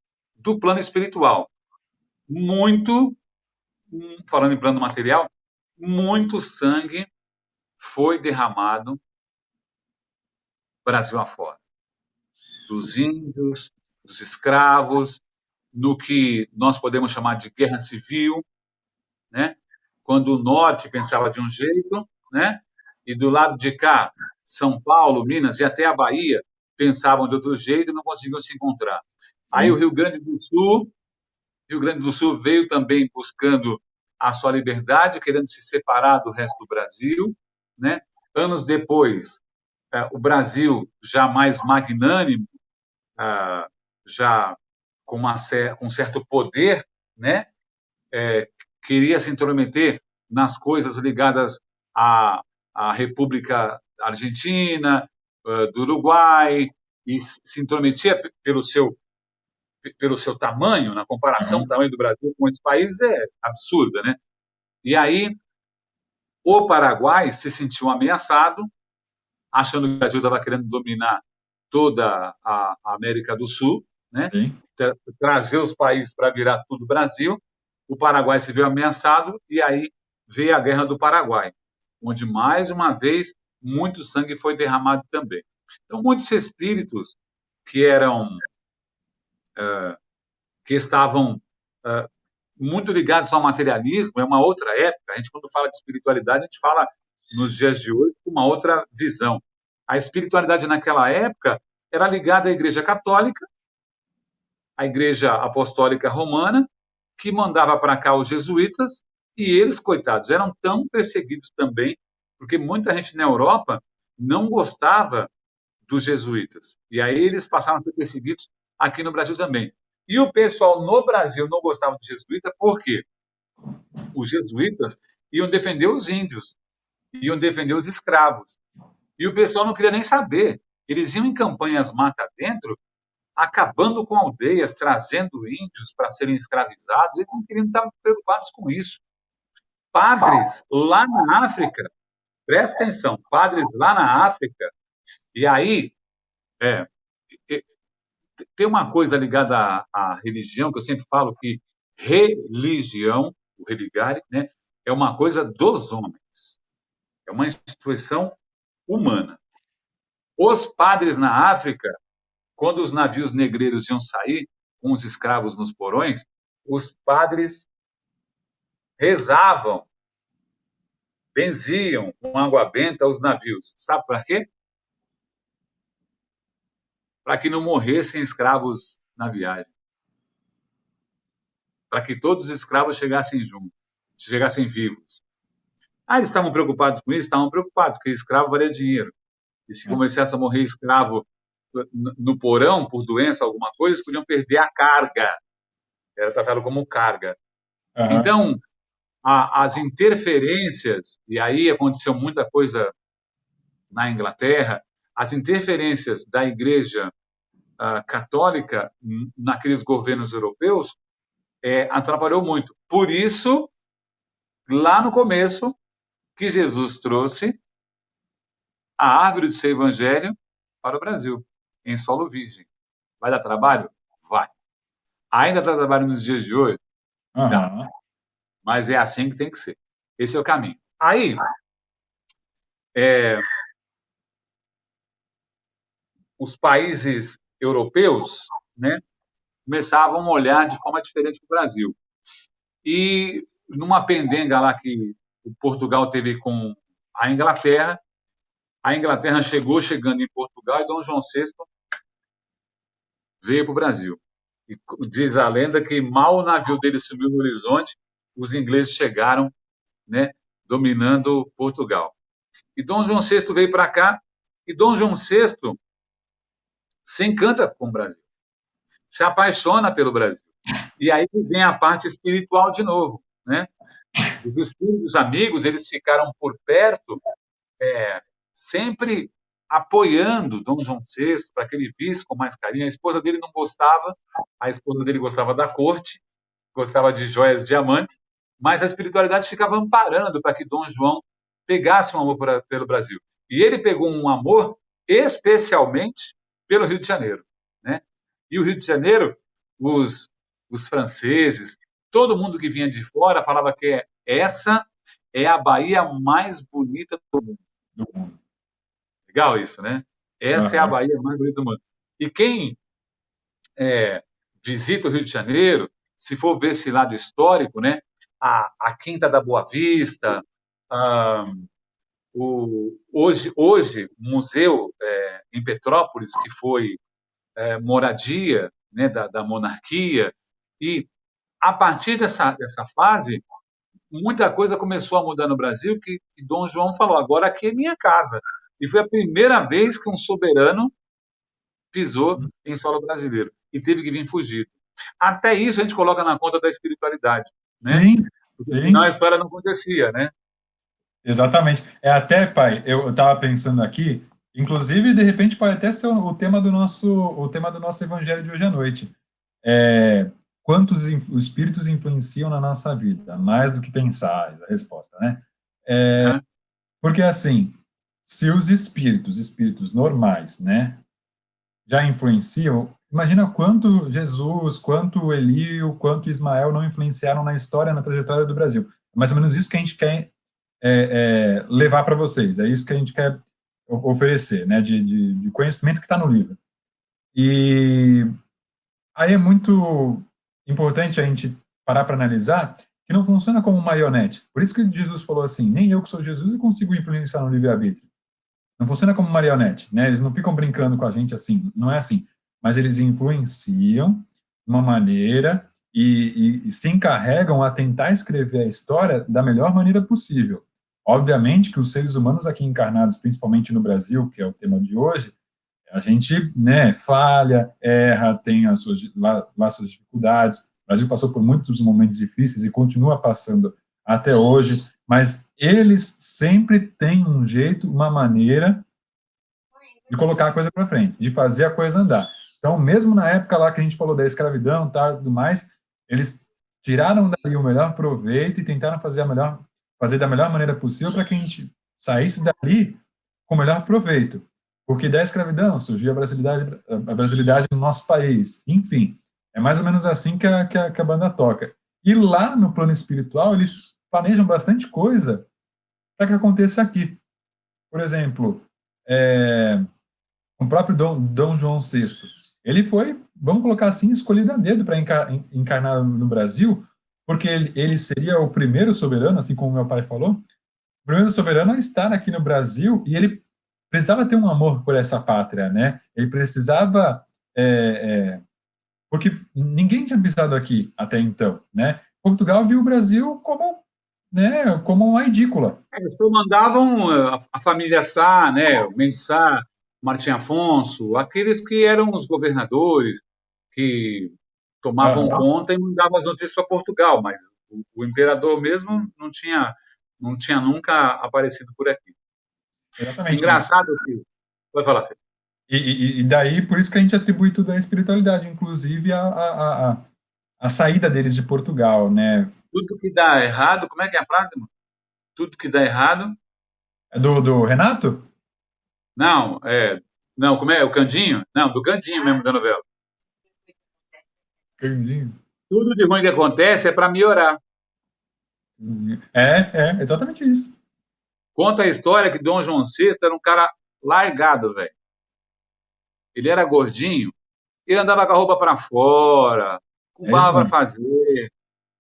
do plano espiritual. Muito, falando em plano material, muito sangue foi derramado Brasil afora. Dos índios, dos escravos, no que nós podemos chamar de guerra civil, né? Quando o norte pensava de um jeito, né? E do lado de cá, São Paulo, Minas e até a Bahia pensavam de outro jeito e não conseguiam se encontrar. Aí o Sim. Rio Grande do Sul veio também buscando a sua liberdade, querendo se separar do resto do Brasil, né? Anos depois, o Brasil já mais magnânimo, já com um certo poder, né? Queria se intrometer nas coisas ligadas à República Argentina, do Uruguai, e se intrometia pelo seu tamanho, na comparação, o Uhum. tamanho do Brasil com outros países é absurda, né? E aí o Paraguai se sentiu ameaçado, achando que o Brasil estava querendo dominar toda a América do Sul, né? Sim. Trazer os países para virar tudo Brasil. O Paraguai se viu ameaçado e aí veio a Guerra do Paraguai, onde, mais uma vez, muito sangue foi derramado também. Então, muitos espíritos que eram que estavam muito ligados ao materialismo, é uma outra época. A gente, quando fala de espiritualidade, a gente fala, nos dias de hoje, com uma outra visão. A espiritualidade naquela época era ligada à Igreja Católica, à Igreja Apostólica Romana, que mandava para cá os jesuítas, e eles, coitados, eram tão perseguidos também, porque muita gente na Europa não gostava dos jesuítas. E aí eles passaram a ser perseguidos aqui no Brasil também. E o pessoal no Brasil não gostava de jesuíta, por quê? Os jesuítas iam defender os índios, iam defender os escravos. E o pessoal não queria nem saber. Eles iam em campanhas mata dentro, acabando com aldeias, trazendo índios para serem escravizados, eles não queriam estar preocupados com isso. Padres lá na África, presta atenção, padres lá na África, e aí é, tem uma coisa ligada à religião, que eu sempre falo que religião, o religare, né, é uma coisa dos homens, é uma instituição humana. Os padres na África, quando os navios negreiros iam sair com os escravos nos porões, os padres rezavam, benziam com água benta os navios. Sabe para quê? Para que não morressem escravos na viagem. Para que todos os escravos chegassem juntos, chegassem vivos. Eles estavam preocupados com isso? Estavam preocupados, porque escravo valia dinheiro. E se começasse a morrer escravo no porão, por doença, alguma coisa, eles podiam perder a carga. Era tratado como carga. Uhum. Então, as interferências, e aí aconteceu muita coisa na Inglaterra, as interferências da Igreja Católica naqueles governos europeus atrapalhou muito. Por isso, lá no começo, que Jesus trouxe a árvore do seu evangelho para o Brasil, em solo virgem. Vai dar trabalho? Vai. Ainda dá trabalho nos dias de hoje? Dá. Uhum. Mas é assim que tem que ser. Esse é o caminho. Aí, os países europeus, né, começavam a olhar de forma diferente para o Brasil. E numa pendenga lá que o Portugal teve com a Inglaterra chegando em Portugal e Dom João VI veio para o Brasil. E diz a lenda que mal o navio dele subiu no horizonte, os ingleses chegaram, né, dominando Portugal. E Dom João VI veio para cá, e Dom João VI se encanta com o Brasil, se apaixona pelo Brasil. E aí vem a parte espiritual de novo, né? Os espíritos amigos, eles ficaram por perto, sempre apoiando Dom João VI para que ele visse com mais carinho. A esposa dele não gostava, a esposa dele gostava da corte, gostava de joias, diamantes, mas a espiritualidade ficava amparando para que Dom João pegasse um amor pelo Brasil. E ele pegou um amor especialmente pelo Rio de Janeiro, né? E o Rio de Janeiro, os os franceses, todo mundo que vinha de fora falava que essa é a Bahia mais bonita do mundo. Do mundo. Legal isso, né? Essa é a Aham. Bahia mais bonita do mundo. E quem visita o Rio de Janeiro, se for ver esse lado histórico, né? A Quinta da Boa Vista, ah, hoje o museu em Petrópolis, que foi moradia, né, da monarquia, e a partir dessa fase, muita coisa começou a mudar no Brasil, que Dom João falou, agora aqui é minha casa. E foi a primeira vez que um soberano pisou em solo brasileiro e teve que vir fugido. Até isso a gente coloca na conta da espiritualidade, né? Sim, Porque senão a sim. história não acontecia, né? Exatamente. É até, pai, eu estava pensando aqui, inclusive, de repente, pode até ser o tema do nosso evangelho de hoje à noite. É, quantos os espíritos influenciam na nossa vida? Mais do que pensar, a resposta, né? Uhum. Porque, assim, se os espíritos normais, né, já influenciam, imagina quanto Jesus, quanto Elio, quanto Ismael não influenciaram na história, na trajetória do Brasil. É mais ou menos isso que a gente quer levar para vocês. É isso que a gente quer oferecer, né, de conhecimento que está no livro. E aí é muito importante a gente parar para analisar que não funciona como marionete. Por isso que Jesus falou assim, nem eu que sou Jesus consigo influenciar no livre-arbítrio. Não funciona como marionete, né? Eles não ficam brincando com a gente assim, não é assim. Mas eles influenciam de uma maneira e se encarregam a tentar escrever a história da melhor maneira possível. Obviamente que os seres humanos aqui encarnados, principalmente no Brasil, que é o tema de hoje, a gente, né, falha, erra, tem as suas dificuldades. O Brasil passou por muitos momentos difíceis e continua passando até hoje, mas eles sempre têm um jeito, uma maneira de colocar a coisa para frente, de fazer a coisa andar. Então, mesmo na época lá que a gente falou da escravidão, tá, tudo mais, eles tiraram dali o melhor proveito e tentaram fazer da melhor maneira possível para que a gente saísse dali com o melhor proveito. Porque da escravidão surgiu a brasilidade no nosso país. Enfim, é mais ou menos assim que a banda toca. E lá no plano espiritual, eles planejam bastante coisa para que aconteça aqui. Por exemplo, o próprio Dom João VI, ele foi, vamos colocar assim, escolhido a dedo para encarnar no Brasil, porque ele seria o primeiro soberano, assim como meu pai falou, o primeiro soberano a estar aqui no Brasil, e ele precisava ter um amor por essa pátria, né? Ele precisava, porque ninguém tinha pisado aqui até então, né? Portugal viu o Brasil como, né, como uma edícula. Eles só mandavam a família Sá, né? O Mendes Sá, Martim Afonso, aqueles que eram os governadores, que tomavam Aham, conta e mandavam as notícias para Portugal, mas o imperador mesmo não tinha nunca aparecido por aqui. exatamente. Engraçado que. Vai falar, Fê. E daí, por isso que a gente atribui tudo à espiritualidade, inclusive a saída deles de Portugal, né? Tudo que dá errado, como é que é a frase, mano? Tudo que dá errado. É do Renato? Não, não, como é? O Candinho? Não, do Candinho mesmo da novela. Candinho. Tudo de ruim que acontece é para melhorar. Exatamente isso. Conta a história que Dom João VI era um cara largado, velho. Ele era gordinho, ele andava com a roupa para fora, com É isso barba para mesmo. fazer,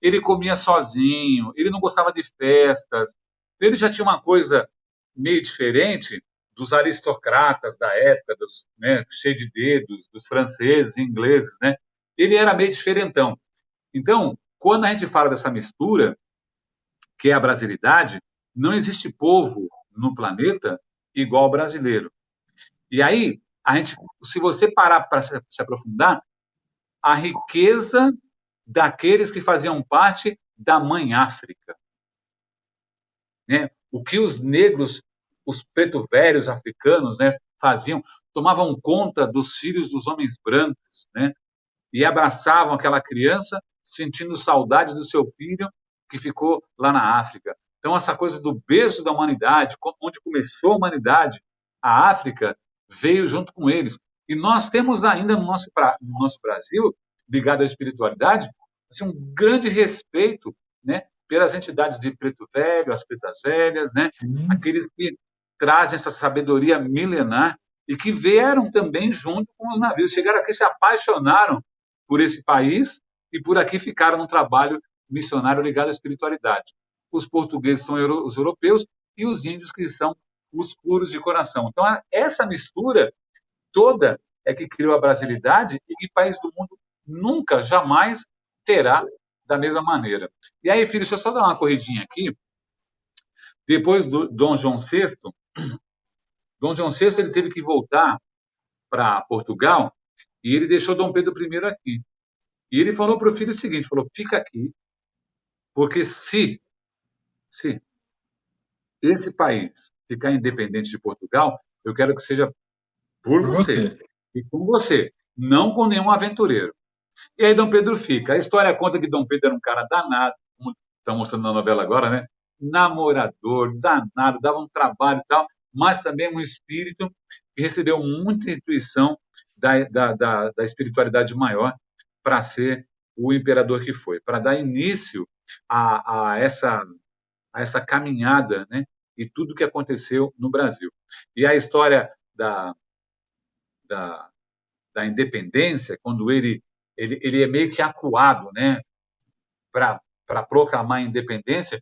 ele comia sozinho, ele não gostava de festas. Ele já tinha uma coisa meio diferente dos aristocratas da época, né, cheio de dedos, dos franceses e ingleses, né? Ele era meio diferentão. Então, quando a gente fala dessa mistura, que é a brasilidade, não existe povo no planeta igual ao brasileiro. E aí, se você parar para se aprofundar, a riqueza daqueles que faziam parte da mãe África, né? O que os negros, os preto velhos africanos, né, faziam, tomavam conta dos filhos dos homens brancos, né? E abraçavam aquela criança, sentindo saudade do seu filho que ficou lá na África. Então, essa coisa do berço da humanidade, onde começou a humanidade, a África veio junto com eles. E nós temos ainda no nosso Brasil, ligado à espiritualidade, assim, um grande respeito, né, pelas entidades de Preto Velho, as Pretas Velhas, né, sim, aqueles que trazem essa sabedoria milenar e que vieram também junto com os navios. Chegaram aqui, se apaixonaram por esse país e por aqui ficaram num trabalho missionário ligado à espiritualidade. Os portugueses são os europeus e os índios que são os puros de coração. Então, essa mistura toda é que criou a brasilidade e que país do mundo nunca, jamais terá da mesma maneira. E aí, filho, deixa eu só dar uma corridinha aqui. Depois do Dom João VI ele teve que voltar para Portugal e ele deixou Dom Pedro I aqui. E ele falou para o filho o seguinte, falou, fica aqui, porque se esse país ficar independente de Portugal, eu quero que seja por por você você. e com você, não com nenhum aventureiro. E aí Dom Pedro fica. A história conta que Dom Pedro era um cara danado, como está mostrando na novela agora, né? Namorador, danado, dava um trabalho e tal, mas também um espírito que recebeu muita intuição da espiritualidade maior para ser o imperador que foi, para dar início a essa caminhada, né? E tudo que aconteceu no Brasil. E a história da, da independência, quando ele é meio que acuado, né? Para proclamar a independência,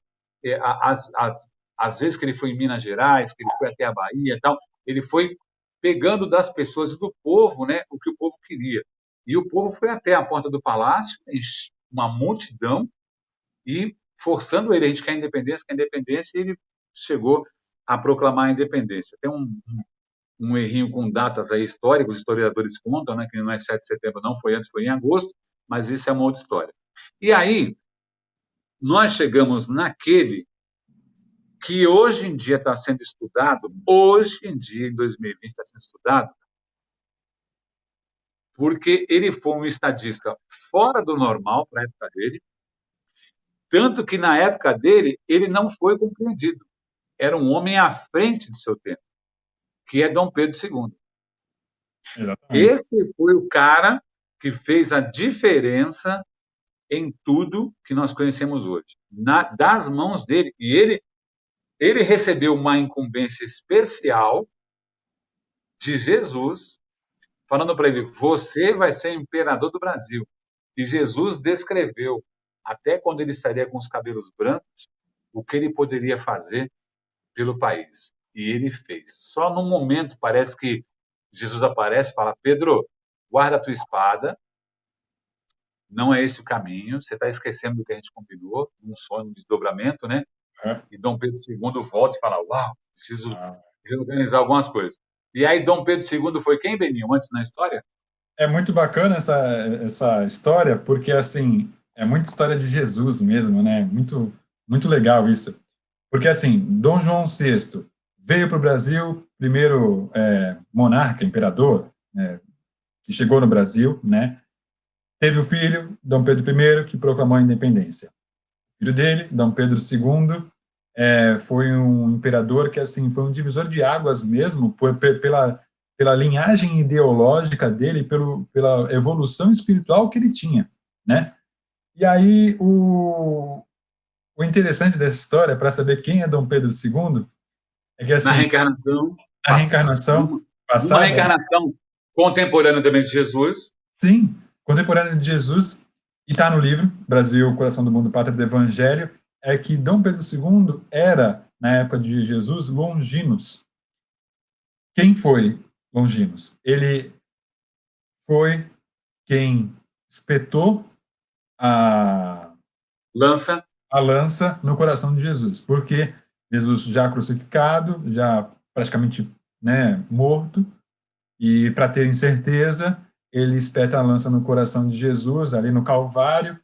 as vezes que ele foi em Minas Gerais, que ele foi até a Bahia e tal, ele foi pegando das pessoas e do povo, né, o que o povo queria. E o povo foi até a porta do palácio, uma multidão, e forçando ele, a gente quer independência, e ele chegou a proclamar a independência. Tem um errinho com datas aí históricos, os historiadores contam, né, que não é 7 de setembro, não, foi antes, foi em agosto, mas isso é uma outra história. E aí, nós chegamos naquele que hoje em dia está sendo estudado, hoje em dia, em 2020, está sendo estudado, porque ele foi um estadista fora do normal para a época dele, tanto que na época dele ele não foi compreendido. Era um homem à frente de seu tempo, que é Dom Pedro II. Exatamente. Esse foi o cara que fez a diferença em tudo que nós conhecemos hoje, das mãos dele. E ele recebeu uma incumbência especial de Jesus, falando para ele: você vai ser imperador do Brasil. E Jesus descreveu, até quando ele estaria com os cabelos brancos, o que ele poderia fazer pelo país. E ele fez. Só num momento parece que Jesus aparece e fala: Pedro, guarda a tua espada, não é esse o caminho, você está esquecendo do que a gente combinou, um sonho, um desdobramento, né? É. E Dom Pedro II volta e fala: uau, preciso Ah, reorganizar algumas coisas. E aí Dom Pedro II foi quem, Beninho, antes na história? é muito bacana essa história, porque, assim, é muita história de Jesus mesmo, né? Muito, muito legal isso. Porque, assim, Dom João VI veio para o Brasil, primeiro monarca, imperador, né, que chegou no Brasil, né? Teve o filho, Dom Pedro I, que proclamou a independência. O filho dele, Dom Pedro II, foi um imperador que, assim, foi um divisor de águas mesmo, pela linhagem ideológica dele, pela evolução espiritual que ele tinha, né? E aí, o interessante dessa história, para saber quem é Dom Pedro II, é que, Na assim, reencarnação a reencarnação numa passada, reencarnação contemporânea também de Jesus. sim, contemporâneo de Jesus, e está no livro Brasil, Coração do Mundo, Pátria do Evangelho, é que Dom Pedro II era, na época de Jesus, Longinos. Quem foi Longinos? Ele foi quem espetou a, Lança. a lança no coração de Jesus, porque Jesus já crucificado, já praticamente, né, morto, e para ter certeza, ele espeta a lança no coração de Jesus, ali no Calvário,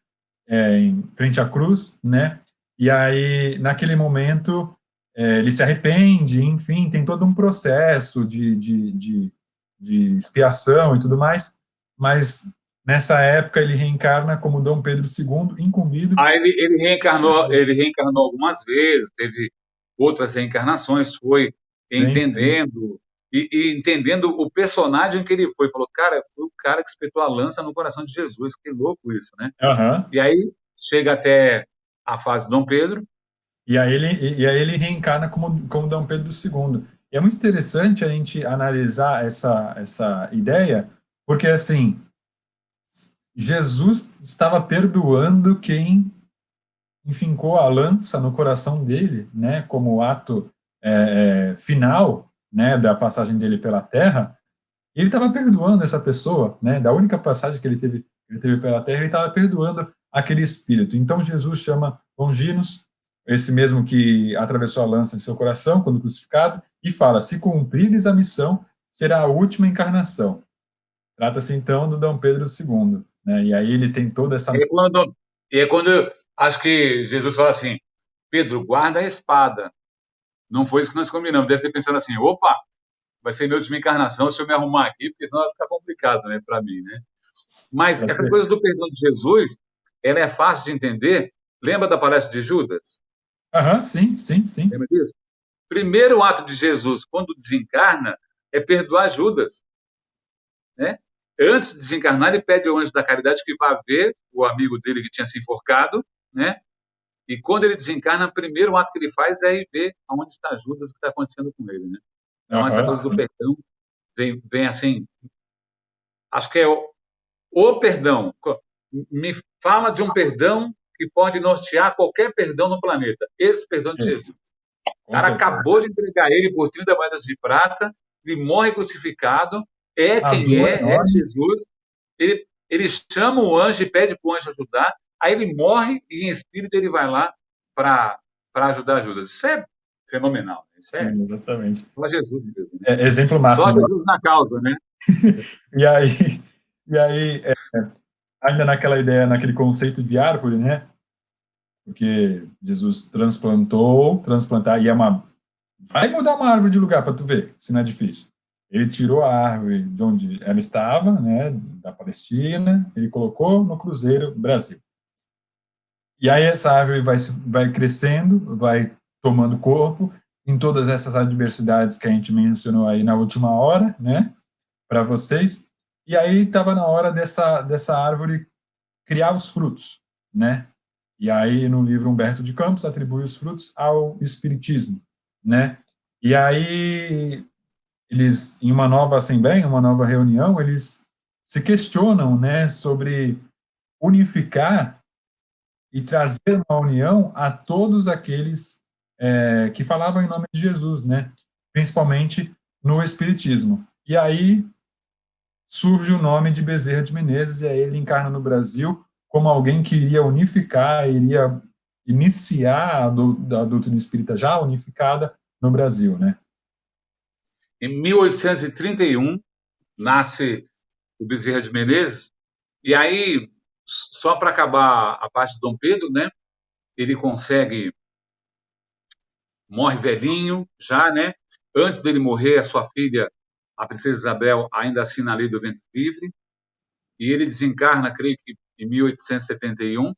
em frente à cruz, né? E aí, naquele momento, ele se arrepende, enfim, tem todo um processo de expiação e tudo mais, mas nessa época ele reencarna como Dom Pedro II, incumbido. Aí ele reencarnou algumas vezes, teve outras reencarnações, foi Sim, sim. entendendo e entendendo o personagem que ele foi. Falou, cara, foi o cara que espetou a lança no coração de Jesus. Que louco isso, né? Aham. E aí chega até a fase de Dom Pedro. E aí ele reencarna como Dom Pedro II. E é muito interessante a gente analisar essa ideia, porque assim, Jesus estava perdoando quem enfincou a lança no coração dele, né, como ato final, né, da passagem dele pela Terra. E ele estava perdoando essa pessoa, né, da única passagem que ele teve pela Terra, ele estava perdoando aquele espírito. Então Jesus chama Longinos, esse mesmo que atravessou a lança em seu coração quando crucificado, e fala: se cumprires a missão, será a última encarnação. Trata-se então do Dom Pedro II, né? E aí ele tem toda essa. E é quando acho que Jesus fala assim, Pedro, guarda a espada. Não foi isso que nós combinamos. Deve ter pensado assim, opa, vai ser minha última encarnação se eu me arrumar aqui, porque senão vai ficar complicado, né, para mim, né? Mas essa coisa do perdão de Jesus, ela é fácil de entender. Lembra da palestra de Judas? Aham, sim, sim, sim. Lembra disso? Primeiro ato de Jesus, quando desencarna, é perdoar Judas, né? Antes de desencarnar, ele pede ao anjo da caridade que vá ver o amigo dele que tinha se enforcado, né? E quando ele desencarna, o primeiro ato que ele faz é ir ver aonde está Judas, o que está acontecendo com ele, né? Então, essa Aham, coisa do sim. perdão vem assim, acho que é o perdão. Me fala de um perdão que pode nortear qualquer perdão no planeta. Esse perdão de Isso, Jesus. O com cara certeza. acabou de entregar ele por 30 moedas de prata, ele morre crucificado, é A quem dor é enorme. Jesus. Ele chama o anjo e pede para o anjo ajudar, aí ele morre e em espírito ele vai lá para ajudar Judas. Isso é fenomenal. Isso é Sim, exatamente. só Jesus mesmo, né? Exemplo Só máximo. Jesus na causa, né? E aí, e aí ainda naquela ideia, naquele conceito de árvore, né? Porque Jesus transplantar, e vai mudar uma árvore de lugar para tu ver, se não é difícil. Ele tirou a árvore de onde ela estava, né, da Palestina, ele colocou no Cruzeiro, Brasil. E aí essa árvore vai crescendo, vai tomando corpo em todas essas adversidades que a gente mencionou aí na última hora, né, para vocês. E aí estava na hora dessa árvore criar os frutos, né? E aí no livro Humberto de Campos atribui os frutos ao espiritismo, né? E aí eles, em uma nova assembleia, em uma nova reunião, eles se questionam, né, sobre unificar e trazer uma união a todos aqueles que falavam em nome de Jesus, né? Principalmente no espiritismo. E aí surge o nome de Bezerra de Menezes, e aí ele encarna no Brasil como alguém que iria unificar, iria iniciar a doutrina espírita já unificada no Brasil, né? Em 1831, nasce o Bezerra de Menezes, e aí, só para acabar a parte de Dom Pedro, né? Ele morre velhinho já, né? Antes dele morrer, a sua filha, a princesa Isabel, ainda assina a lei do ventre livre, e ele desencarna, creio que em 1871,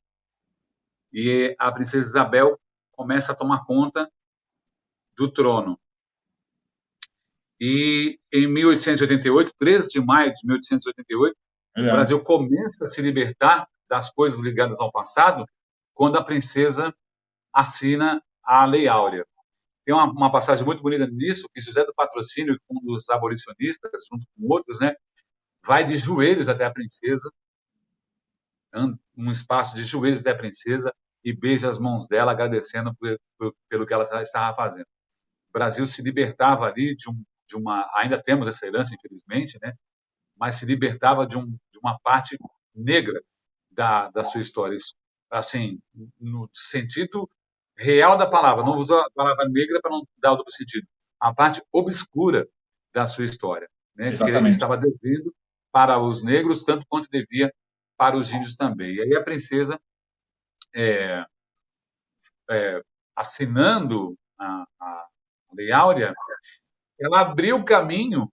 e a princesa Isabel começa a tomar conta do trono. E em 1888, 13 de maio de 1888, o Legal. Brasil começa a se libertar das coisas ligadas ao passado, quando a princesa assina a Lei Áurea. Tem uma passagem muito bonita nisso, que José do Patrocínio, um dos abolicionistas, junto com outros, né, vai de joelhos até a princesa, um espaço de joelhos até a princesa, e beija as mãos dela, agradecendo pelo que ela estava fazendo. O Brasil se libertava ali de uma. Ainda temos essa herança, infelizmente, né, mas se libertava de uma parte negra da sua história. Isso, assim, no sentido real da palavra, não uso a palavra negra para não dar o duplo sentido. A parte obscura da sua história, né, que ele Exatamente. estava devendo para os negros, tanto quanto devia para os índios também. E aí a princesa, é, assinando a Lei Áurea, ela abriu o caminho,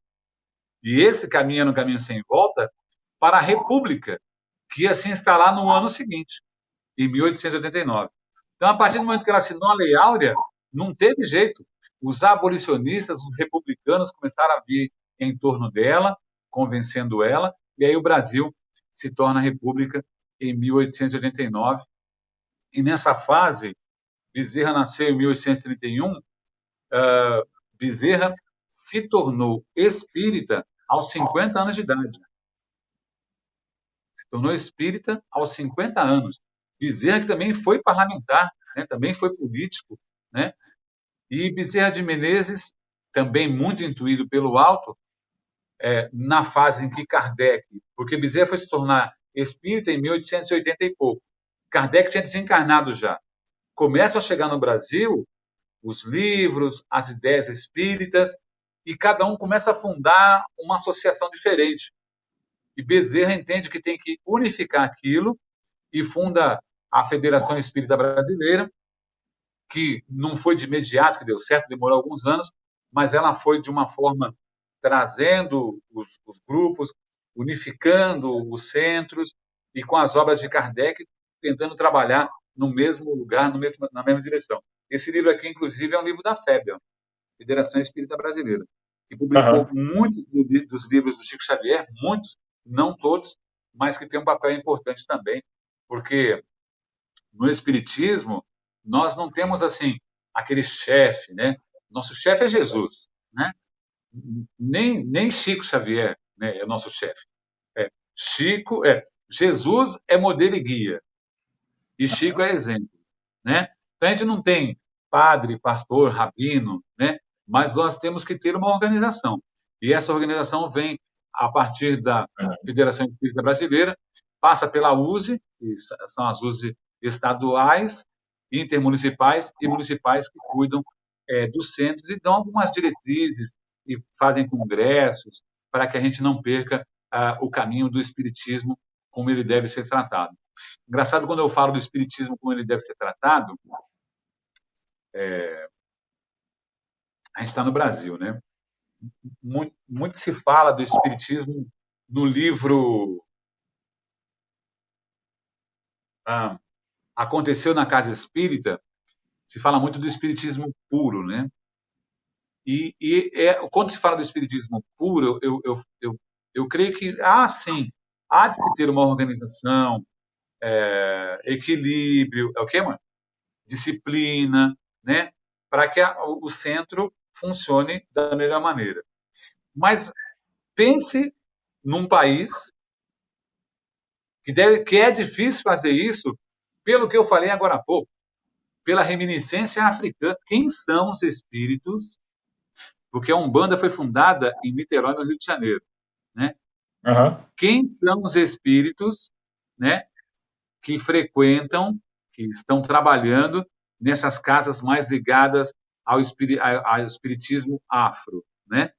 e esse caminho era um caminho sem volta, para a República, que ia se instalar no ano seguinte, em 1889. Então, a partir do momento que ela assinou a Lei Áurea, não teve jeito. os abolicionistas, os republicanos começaram a vir em torno dela, convencendo ela, e aí o Brasil se torna república em 1889. E nessa fase, Bezerra nasceu em 1831, Bezerra se tornou espírita aos 50 anos de idade. Se tornou espírita aos 50 anos. Bezerra que também foi parlamentar, né? Também foi político, né? E Bezerra de Menezes, também muito intuído pelo alto, na fase em que Kardec, porque Bezerra foi se tornar espírita em 1880 e pouco. Kardec tinha desencarnado já. Começam a chegar no Brasil os livros, as ideias espíritas, e cada um começa a fundar uma associação diferente. E Bezerra entende que tem que unificar aquilo e funda a Federação Espírita Brasileira, que não foi de imediato que deu certo, demorou alguns anos, mas ela foi de uma forma trazendo os grupos, unificando os centros e com as obras de Kardec, tentando trabalhar no mesmo lugar, na mesma direção. Esse livro aqui, inclusive, é um livro da FEB, Federação Espírita Brasileira, que publicou muitos dos livros do Chico Xavier, muitos, não todos, mas que tem um papel importante também, porque no Espiritismo nós não temos assim aquele chefe, né? Nosso chefe é Jesus, né? Nem Chico Xavier, né, é nosso chefe. Jesus é modelo e guia e Chico é exemplo, né? Então a gente não tem padre, pastor, rabino, né? Mas nós temos que ter uma organização. E essa organização vem a partir da Federação Espírita Brasileira, passa pela USE, que são as USE estaduais, intermunicipais e municipais que cuidam dos centros e dão algumas diretrizes e fazem congressos para que a gente não perca o caminho do espiritismo como ele deve ser tratado. Engraçado, quando eu falo do espiritismo como ele deve ser tratado, a gente está no Brasil, né? Muito se fala do espiritismo no livro Aconteceu na Casa Espírita, se fala muito do espiritismo puro, né? Quando se fala do espiritismo puro, eu creio que, sim, há de se ter uma organização, equilíbrio, é o quê, mano? Disciplina, né? Para que o centro funcione da melhor maneira. Mas pense num país que é difícil fazer isso, pelo que eu falei agora há pouco, pela reminiscência africana. Quem são os espíritos? Porque a Umbanda foi fundada em Niterói, no Rio de Janeiro, né? Quem são os espíritos, né, que frequentam, que estão trabalhando nessas casas mais ligadas ao espiritismo afro, né?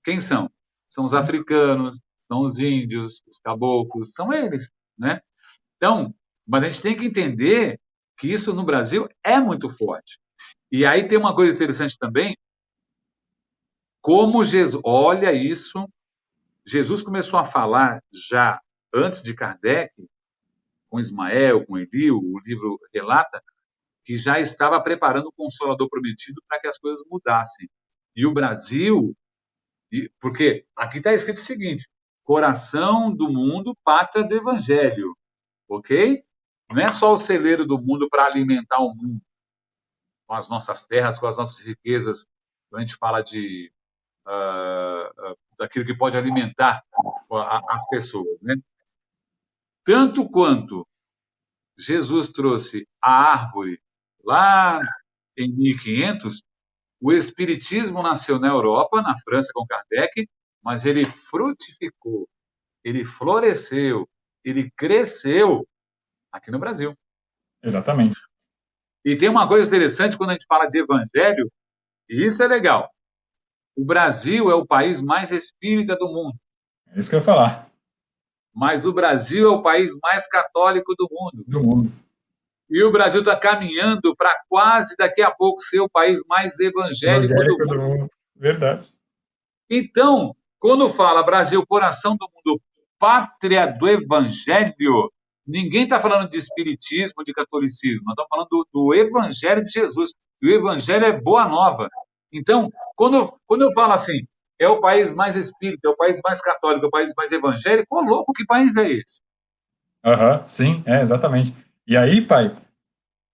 Quem são? São os africanos, são os índios, os caboclos, são eles, né? Então, mas a gente tem que entender que isso no Brasil é muito forte. E aí tem uma coisa interessante também, como Jesus, olha isso, Jesus começou a falar já antes de Kardec, com Ismael, com Eli, o livro relata, que já estava preparando o Consolador Prometido para que as coisas mudassem. E o Brasil, porque aqui está escrito o seguinte, coração do mundo, pátria do Evangelho, ok? Não é só o celeiro do mundo para alimentar o mundo, com as nossas terras, com as nossas riquezas, quando a gente fala daquilo que pode alimentar as pessoas, né? Tanto quanto Jesus trouxe a árvore lá em 1500, o Espiritismo nasceu na Europa, na França com Kardec, mas ele frutificou, ele floresceu, ele cresceu aqui no Brasil. Exatamente. E tem uma coisa interessante quando a gente fala de evangelho, e isso é legal. O Brasil é o país mais espírita do mundo. É isso que eu ia falar. Mas o Brasil é o país mais católico do mundo. Do mundo. E o Brasil está caminhando para quase daqui a pouco ser o país mais evangélico do mundo. Verdade. Então, quando fala Brasil, coração do mundo, pátria do evangelho, ninguém está falando de espiritismo, de catolicismo, nós estamos falando do evangelho de Jesus. E o evangelho é boa nova. Então, quando eu falo assim, é o país mais espírita, é o país mais católico, é o país mais evangélico, ô louco, que país é esse? Aham, sim, exatamente. E aí, pai,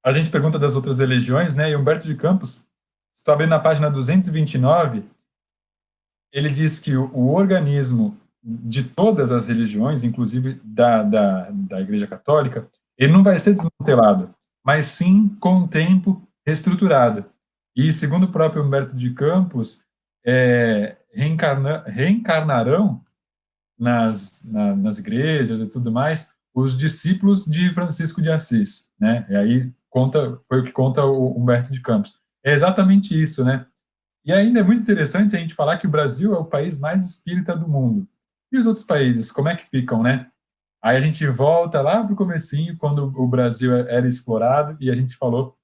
a gente pergunta das outras religiões, né? E Humberto de Campos, se tu abrir na página 229, ele diz que o organismo de todas as religiões, inclusive da Igreja Católica, ele não vai ser desmantelado, mas sim, com o tempo, reestruturado. E, segundo o próprio Humberto de Campos, reencarnarão nas igrejas e tudo mais os discípulos de Francisco de Assis, né? E aí foi o que conta o Humberto de Campos. É exatamente isso, né? E ainda é muito interessante a gente falar que o Brasil é o país mais espírita do mundo. E os outros países, como é que ficam, né? Aí a gente volta lá para o comecinho, quando o Brasil era explorado, e a gente falou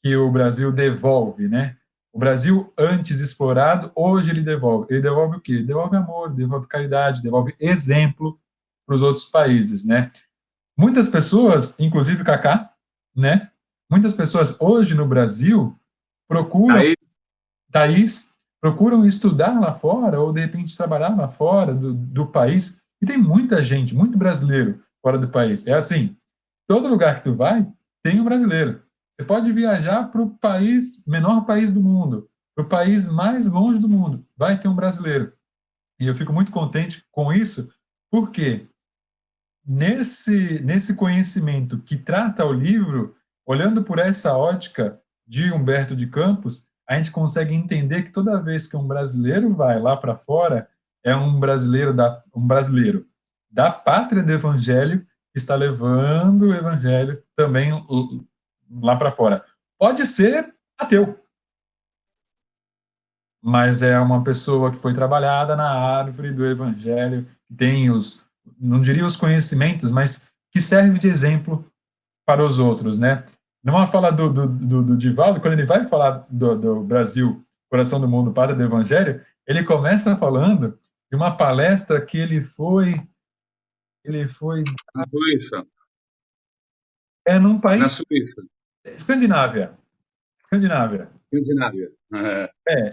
que o Brasil devolve, né? O Brasil, antes explorado, hoje ele devolve. Ele devolve o quê? Devolve amor, devolve caridade, devolve exemplo para os outros países, né? Muitas pessoas, inclusive Kaká, né? Muitas pessoas hoje no Brasil procuram, Aí, Thaís, procuram estudar lá fora ou de repente trabalhar lá fora do país. E tem muita gente, muito brasileiro fora do país. É assim, todo lugar que tu vai, tem um brasileiro. Você pode viajar para o país, menor país do mundo, para o país mais longe do mundo, vai ter um brasileiro. E eu fico muito contente com isso, porque nesse conhecimento que trata o livro, olhando por essa ótica de Humberto de Campos, a gente consegue entender que toda vez que um brasileiro vai lá para fora, é um brasileiro da pátria do evangelho que está levando o evangelho também lá para fora. Pode ser ateu, mas é uma pessoa que foi trabalhada na árvore do evangelho, que tem não diria os conhecimentos, mas que serve de exemplo para os outros, né? Numa fala do Divaldo, quando ele vai falar do Brasil, coração do mundo, pátria do evangelho, ele começa falando de uma palestra que ele foi na Suíça. num Na país Suíça. Escandinávia, Escandinávia. Escandinávia.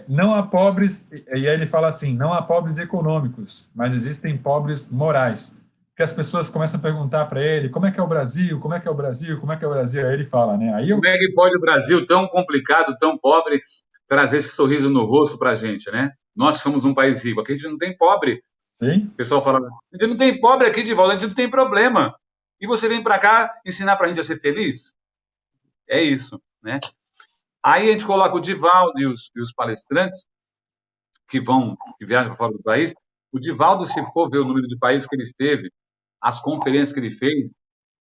Não há pobres, e aí ele fala assim, não há pobres econômicos, mas existem pobres morais. Que as pessoas começam a perguntar para ele, como é que é o Brasil? Como é que é o Brasil? Como é que é o Brasil? Aí ele fala, né? Aí eu, Como é que pode o Brasil, tão complicado, tão pobre, trazer esse sorriso no rosto para a gente, né? Nós somos um país rico. Aqui a gente não tem pobre. sim, O pessoal fala, a gente não tem pobre aqui de volta, a gente não tem problema. E você vem para cá ensinar para a gente a ser feliz? É isso, né? Aí a gente coloca o Divaldo e os palestrantes que viajam para fora do país. O Divaldo, se for ver o número de países que ele esteve, as conferências que ele fez,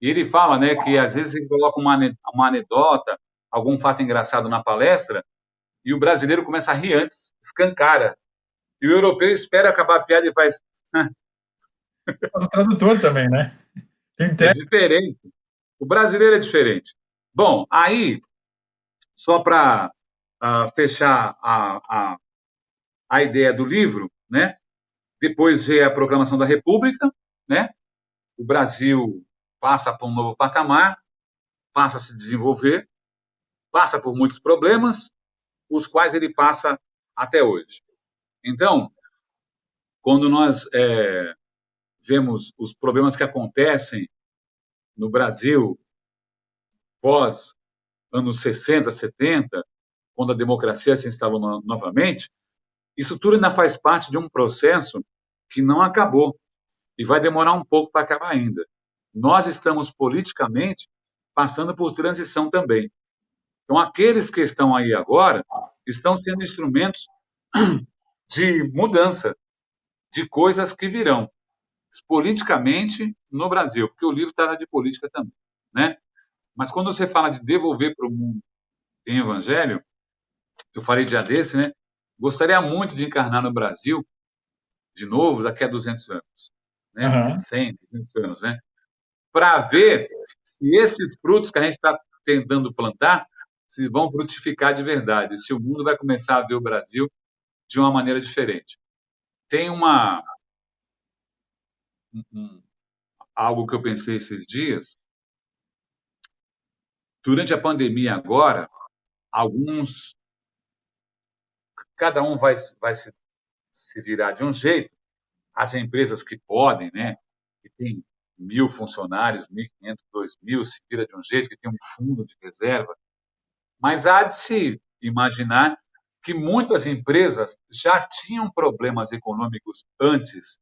e ele fala, né, que às vezes ele coloca uma anedota, algum fato engraçado na palestra, e o brasileiro começa a rir antes, escancara. E o europeu espera acabar a piada e faz. "Ah, o tradutor também, né? Tem é até, diferente. O brasileiro é diferente. Bom, aí, só para fechar a ideia do livro, né? Depois veio a proclamação da República, né? O Brasil passa para um novo patamar, passa a se desenvolver, passa por muitos problemas, os quais ele passa até hoje. Então, quando nós vemos os problemas que acontecem no Brasil pós anos 60, 70, quando a democracia se instalou novamente, isso tudo ainda faz parte de um processo que não acabou e vai demorar um pouco para acabar ainda. Nós estamos politicamente passando por transição também. Então, aqueles que estão aí agora estão sendo instrumentos de mudança, de coisas que virão politicamente no Brasil, porque o livro trata de política também, né? Mas quando você fala de devolver para o mundo em evangelho, eu falei dia desse, né? Gostaria muito de encarnar no Brasil de novo daqui a 200 anos, né? aham, 100, 200 anos, né? Para ver se esses frutos que a gente está tentando plantar se vão frutificar de verdade, se o mundo vai começar a ver o Brasil de uma maneira diferente. Tem um, algo que eu pensei esses dias. Durante a pandemia agora, alguns cada um vai se virar de um jeito. As empresas que podem, né, que tem 1.000 funcionários, 1.500, 2.000, se vira de um jeito, que tem um fundo de reserva. Mas há de se imaginar que muitas empresas já tinham problemas econômicos antes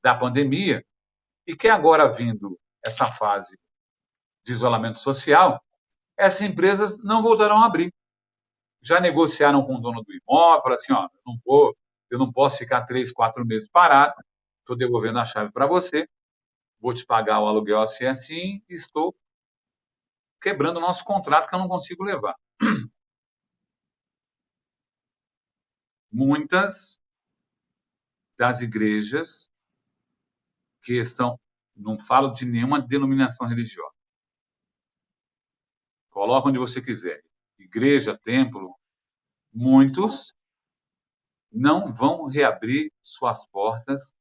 da pandemia e que agora, vindo essa fase de isolamento social, essas empresas não voltarão a abrir. Já negociaram com o dono do imóvel, falaram assim, ó, eu não posso ficar 3, 4 meses parado, estou devolvendo a chave para você, vou te pagar o aluguel assim, assim, e estou quebrando o nosso contrato que eu não consigo levar. Muitas das igrejas que estão, não falo de nenhuma denominação religiosa, coloca onde você quiser, igreja, templo, muitos não vão reabrir suas portas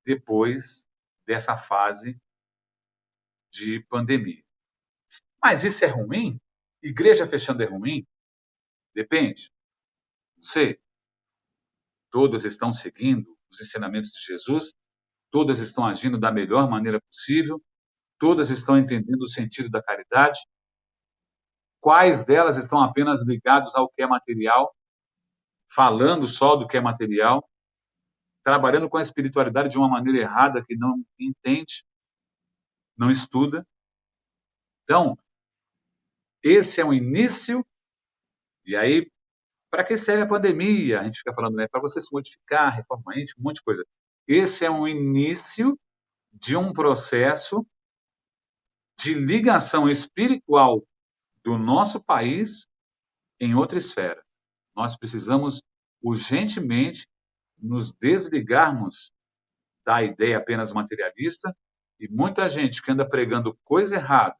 depois dessa fase de pandemia. Mas isso é ruim? Igreja fechando é ruim? Depende. Não sei. Todas estão seguindo os ensinamentos de Jesus, todas estão agindo da melhor maneira possível, todas estão entendendo o sentido da caridade. Quais delas estão apenas ligadas ao que é material, falando só do que é material, trabalhando com a espiritualidade de uma maneira errada, que não entende, não estuda? Então, esse é o início, e aí, para que serve a pandemia? A gente fica falando, né? Para você se modificar, reformar, um monte de coisa. Esse é um início de um processo de ligação espiritual do nosso país em outra esfera. Nós precisamos urgentemente nos desligarmos da ideia apenas materialista, e muita gente que anda pregando coisa errada,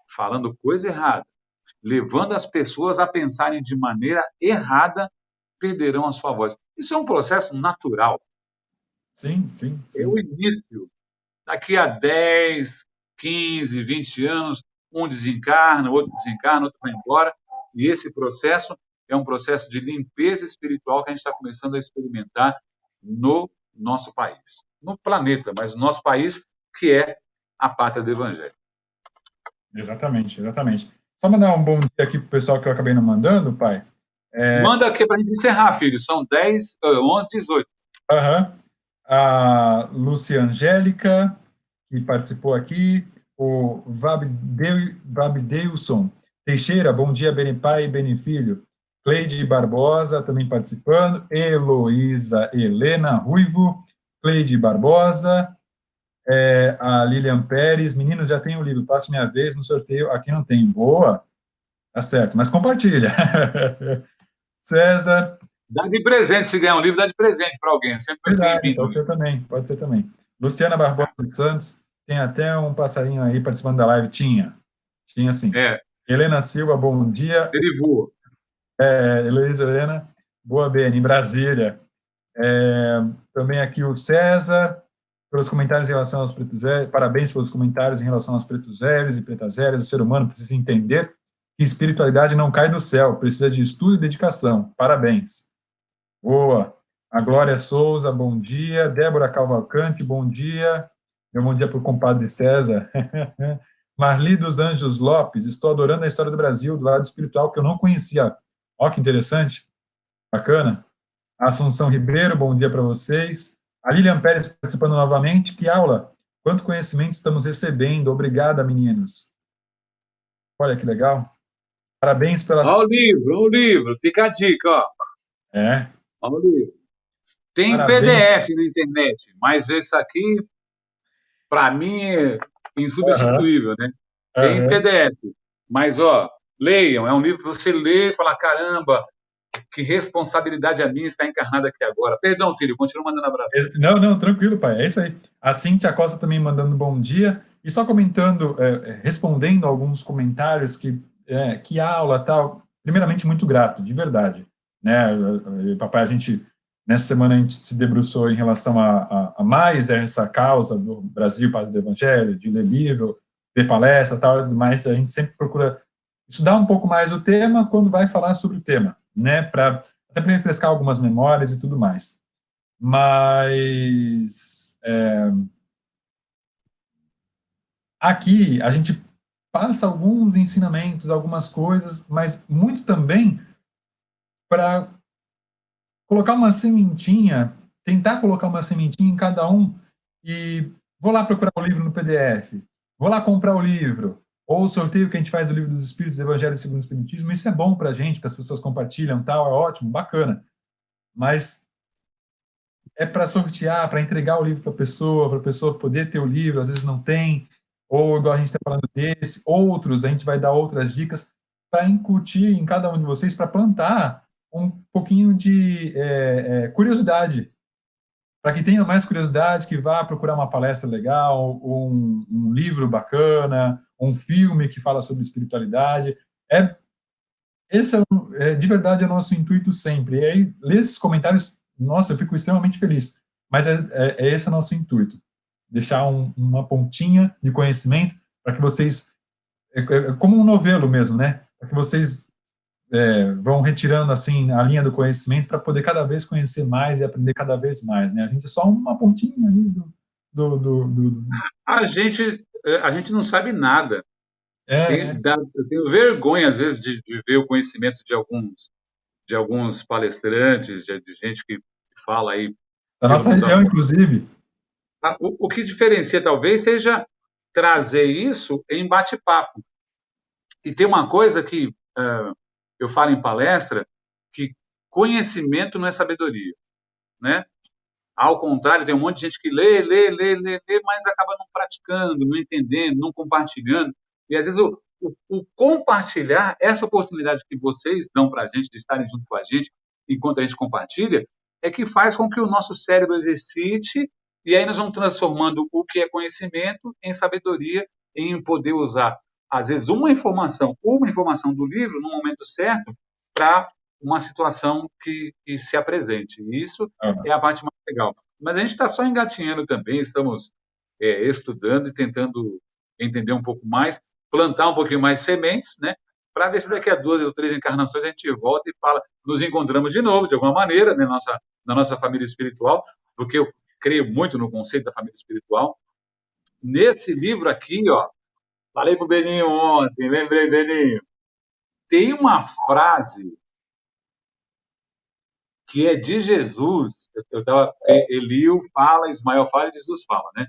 falando coisa errada, levando as pessoas a pensarem de maneira errada, perderão a sua voz. Isso é um processo natural. Sim, sim, É sim. o início. Daqui a 10, 15, 20 anos, um desencarna, outro vai embora, e esse processo é um processo de limpeza espiritual que a gente está começando a experimentar no nosso país. No planeta, mas no nosso país, que é a pátria do Evangelho. Exatamente, exatamente. Só mandar um bom dia aqui pro pessoal que eu acabei não mandando, pai. Manda aqui para a gente encerrar, filho. São 10, 11, 18. Aham. A Lúcia Angélica, que participou aqui, o Vabdeilson Teixeira, bom dia, Beni Pai e Beni Filho. Cleide Barbosa também participando, Heloísa Helena Ruivo, Cleide Barbosa, a Lilian Pérez, meninos, já tem o livro, passo minha vez no sorteio, aqui não tem, boa, tá certo, mas compartilha. César. Dá de presente, se ganhar um livro, dá de presente para alguém, é sempre Verdade, bem-vindo. pode ser também. Luciana Barbosa dos Santos, tem até um passarinho aí participando da live, tinha sim. Helena Silva, bom dia. Ele voa. Heloísa Helena, boa, Beni, em Brasília. Também aqui o César, pelos comentários em relação aos pretos velhos, parabéns pelos comentários em relação aos pretos velhos e pretas velhas. O ser humano precisa entender que espiritualidade não cai do céu, precisa de estudo e dedicação. Parabéns. Boa. A Glória Souza, bom dia. Débora Cavalcante, bom dia. Meu bom dia para o compadre César. Marli dos Anjos Lopes, estou adorando a história do Brasil, do lado espiritual, que eu não conhecia. Olha que interessante. Bacana. Assunção Ribeiro, bom dia para vocês. A Lilian Pérez participando novamente. Que aula! Quanto conhecimento estamos recebendo. Obrigada, meninos. Olha que legal. Parabéns pela... Olha o livro. Fica a dica, ó. Olha o livro. Tem Parabéns. PDF na internet, mas esse aqui, para mim, é insubstituível, né? Tem PDF. Mas, ó, leiam. É um livro que você lê e fala, caramba, que responsabilidade a minha está encarnada aqui agora. Perdão, filho, continua mandando abraço. Não, tranquilo, pai, é isso aí. A Cíntia Costa também mandando bom dia, e só comentando, respondendo alguns comentários que aula, tal, primeiramente muito grato, de verdade, né, papai, nessa semana a gente se debruçou em relação a mais essa causa do Brasil, Padre do Evangelho, de ler livro, ver palestra, tal, mas a gente sempre procura estudar um pouco mais o tema quando vai falar sobre o tema, né, para até para refrescar algumas memórias e tudo mais. Mas aqui a gente passa alguns ensinamentos, algumas coisas, mas muito também para colocar uma sementinha, tentar colocar uma sementinha em cada um e vou lá procurar o livro no PDF, vou lá comprar o livro, ou o sorteio que a gente faz do Livro dos Espíritos, Evangelho segundo o Espiritismo, isso é bom para a gente, para as pessoas compartilham, tal, é ótimo, bacana, mas é para sortear, para entregar o livro para a pessoa poder ter o livro, às vezes não tem, ou igual a gente está falando desse, outros, a gente vai dar outras dicas para incutir em cada um de vocês, para plantar um pouquinho de curiosidade, para que tenha mais curiosidade, que vá procurar uma palestra legal, um livro bacana, um filme que fala sobre espiritualidade. Esse de verdade é o nosso intuito sempre. E aí, ler esses comentários, nossa, eu fico extremamente feliz. Mas esse é o nosso intuito. Deixar uma pontinha de conhecimento para que vocês, como um novelo mesmo, né? Para que vocês vão retirando assim a linha do conhecimento para poder cada vez conhecer mais e aprender cada vez mais, né? A gente é só uma pontinha ali do... A gente não sabe nada. É, Eu tenho vergonha, às vezes, de ver o conhecimento de alguns palestrantes, de gente que fala aí da pelo nossa mundo região, afora. inclusive. O que diferencia, talvez, seja trazer isso em bate-papo. E tem uma coisa que eu falo em palestra, que conhecimento não é sabedoria, né? Ao contrário, tem um monte de gente que lê, lê, lê, lê, lê, mas acaba não praticando, não entendendo, não compartilhando. E às vezes o compartilhar, essa oportunidade que vocês dão para a gente, de estarem junto com a gente, enquanto a gente compartilha, é que faz com que o nosso cérebro exercite, e aí nós vamos transformando o que é conhecimento em sabedoria, em poder usar, às vezes, uma informação do livro, no momento certo, para uma situação que se apresente. E isso é a parte mais legal. Mas a gente está só engatinhando também, estamos estudando e tentando entender um pouco mais, plantar um pouquinho mais sementes, né? Para ver se daqui a 2 ou 3 encarnações a gente volta e fala, nos encontramos de novo, de alguma maneira, né, na nossa família espiritual, porque eu creio muito no conceito da família espiritual. Nesse livro aqui, ó, falei para o Beninho ontem, lembrei, Beninho, tem uma frase que é de Jesus. Eliu fala, Ismael fala e Jesus fala, né?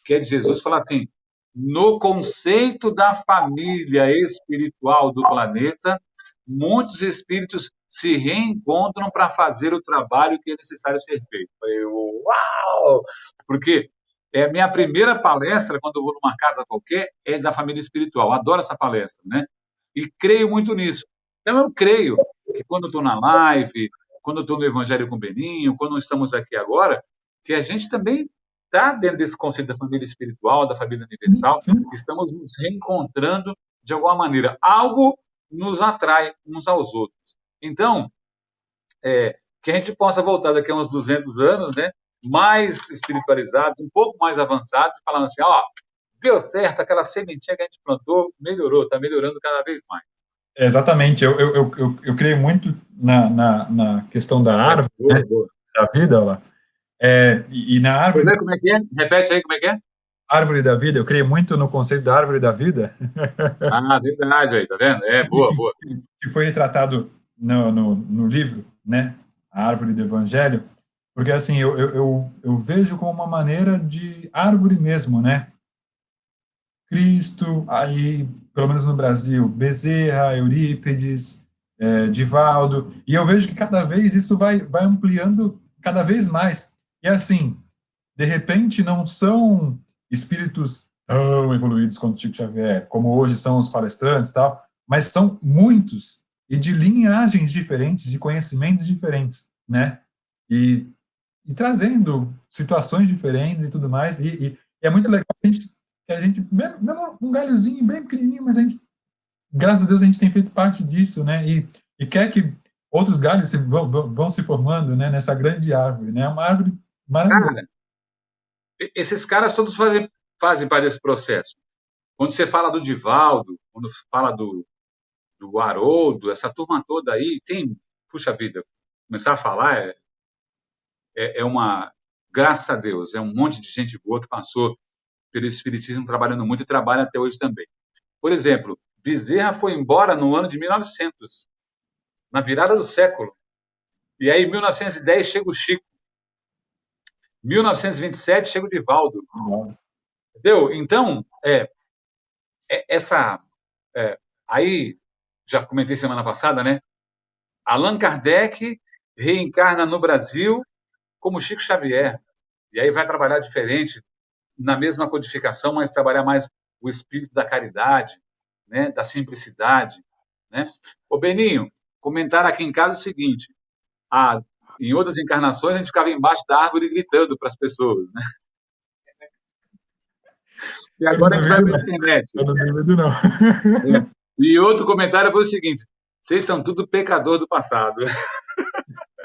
Que é de Jesus, fala assim: no conceito da família espiritual do planeta, muitos espíritos se reencontram para fazer o trabalho que é necessário ser feito. Eu falei, uau! Porque é a minha primeira palestra, quando eu vou numa casa qualquer, é da família espiritual. Adoro essa palestra, né? E creio muito nisso. Então, eu creio que quando eu estou na live, quando eu estou no Evangelho com o Beninho, quando estamos aqui agora, que a gente também está dentro desse conceito da família espiritual, da família universal, Sim. estamos nos reencontrando de alguma maneira. Algo nos atrai uns aos outros. Então, que a gente possa voltar daqui a uns 200 anos, né, mais espiritualizados, um pouco mais avançados, falando assim, ó, deu certo, aquela sementinha que a gente plantou, melhorou, está melhorando cada vez mais. Exatamente, eu creio muito na questão da árvore, Boa, né, boa. da vida, lá. E na Pois árvore, é, como é que é? Repete aí como é que é? árvore da vida, eu creio muito no conceito da árvore da vida, Ah, verdade aí, tá vendo? Boa, que, boa. que foi retratado no livro, né, a árvore do Evangelho, porque assim, eu vejo como uma maneira de árvore mesmo, né, Cristo, aí, pelo menos no Brasil, Bezerra, Eurípides, Divaldo, e eu vejo que cada vez isso vai ampliando cada vez mais. E assim, de repente não são espíritos tão evoluídos quanto Chico Xavier, como hoje são os palestrantes e tal, mas são muitos e de linhagens diferentes, de conhecimentos diferentes, né? E, e trazendo situações diferentes e tudo mais, e é muito legal que a gente mesmo um galhozinho bem pequenininho, mas a gente, graças a Deus, a gente tem feito parte disso, né? E quer que outros galhos vão se formando, né, nessa grande árvore, né? É uma árvore maravilhosa. Cara, esses caras todos fazem parte desse processo. Quando você fala do Divaldo, quando fala do Haroldo, essa turma toda aí, puxa vida, começar a falar, é uma, graças a Deus, é um monte de gente boa que passou pelo Espiritismo trabalhando muito e trabalha até hoje também. Por exemplo, Bezerra foi embora no ano de 1900, na virada do século. E aí, em 1910, chega o Chico. 1927, chega o Divaldo. Entendeu? Então, essa. é, aí, já comentei semana passada, né? Allan Kardec reencarna no Brasil como Chico Xavier. E aí vai trabalhar diferente, na mesma codificação, mas trabalhar mais o espírito da caridade, né? Da simplicidade. Né? Ô, Beninho, comentar aqui em casa o seguinte: em outras encarnações, a gente ficava embaixo da árvore gritando para as pessoas. Né? E Eu não agora a gente vai duvido, para a não. internet. Eu não duvido, não. É. E outro comentário foi o seguinte: vocês são tudo pecador do passado.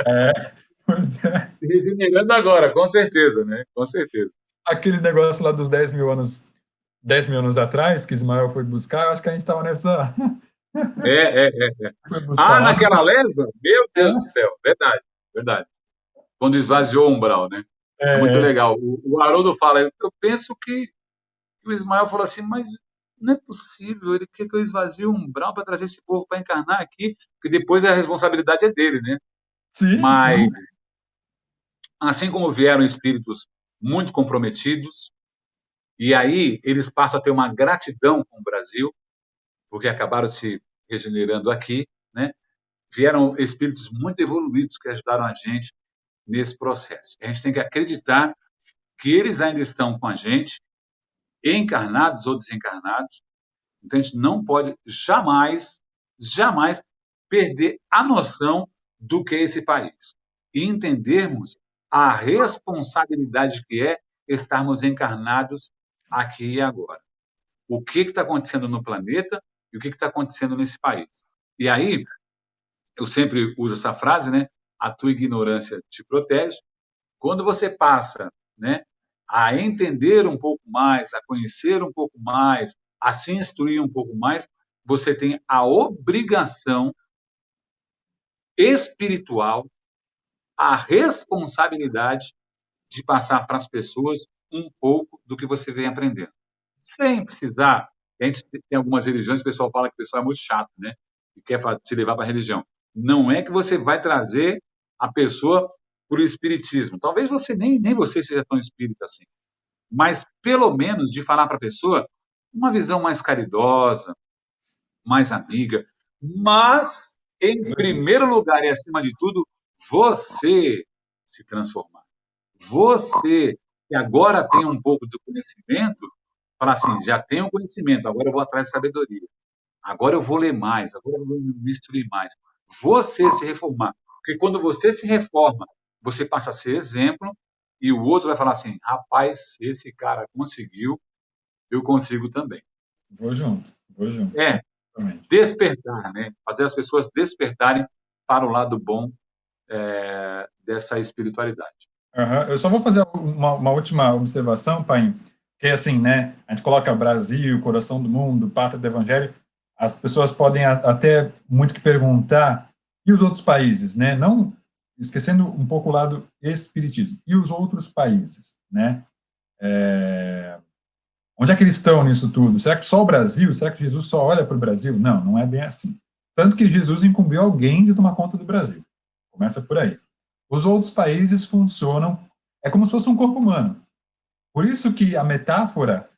É, pois é. Se regenerando agora, com certeza, né? Com certeza. Aquele negócio lá dos 10 mil anos atrás, que Ismael foi buscar, eu acho que a gente estava nessa. É. Foi buscar lá. Naquela leva? Meu Deus do É, céu. Verdade, verdade. Quando esvaziou o umbral, né? É muito é, legal. O Haroldo fala, eu penso que o Ismael falou assim, mas não é possível, ele quer que eu esvazie o umbral para trazer esse povo para encarnar aqui, porque depois a responsabilidade é dele, né? sim, Mas, sim. assim como vieram espíritos muito comprometidos, e aí eles passam a ter uma gratidão com o Brasil, porque acabaram se regenerando aqui, né? Vieram espíritos muito evoluídos que ajudaram a gente nesse processo. A gente tem que acreditar que eles ainda estão com a gente, encarnados ou desencarnados. Então a gente não pode jamais, jamais perder a noção do que é esse país e entendermos a responsabilidade que é estarmos encarnados aqui e agora. O que está acontecendo no planeta e o que está acontecendo nesse país. E aí, eu sempre uso essa frase, né? A tua ignorância te protege. Quando você passa, né, a entender um pouco mais, a conhecer um pouco mais, a se instruir um pouco mais, você tem a obrigação espiritual, a responsabilidade de passar para as pessoas um pouco do que você vem aprendendo. Sem precisar. A gente tem algumas religiões, o pessoal fala que o pessoal é muito chato, né? E quer se levar para a religião. Não é que você vai trazer a pessoa para o espiritismo. Talvez você nem você seja tão espírita assim. Mas pelo menos de falar para a pessoa uma visão mais caridosa, mais amiga, mas em primeiro lugar e acima de tudo, você se transformar. Você que agora tem um pouco do conhecimento, fala assim, já tenho conhecimento, agora eu vou atrás de sabedoria. Agora eu vou ler mais, agora eu vou me instruir mais. Você se reformar. Porque quando você se reforma, você passa a ser exemplo e o outro vai falar assim, rapaz, esse cara conseguiu, eu consigo também. Vou junto, vou junto. É Exatamente. despertar, né? Fazer as pessoas despertarem para o lado bom dessa espiritualidade. Aham. Eu só vou fazer uma última observação, pai, que é assim, né? A gente coloca Brasil, coração do mundo, pátria do evangelho. As pessoas podem até muito que perguntar, e os outros países, né? Não esquecendo um pouco o lado espiritismo. E os outros países, né? Onde é que eles estão nisso tudo? Será que só o Brasil? Será que Jesus só olha para o Brasil? Não, não é bem assim. Tanto que Jesus incumbiu alguém de tomar conta do Brasil. Começa por aí. Os outros países funcionam, é como se fosse um corpo humano. Por isso que a metáfora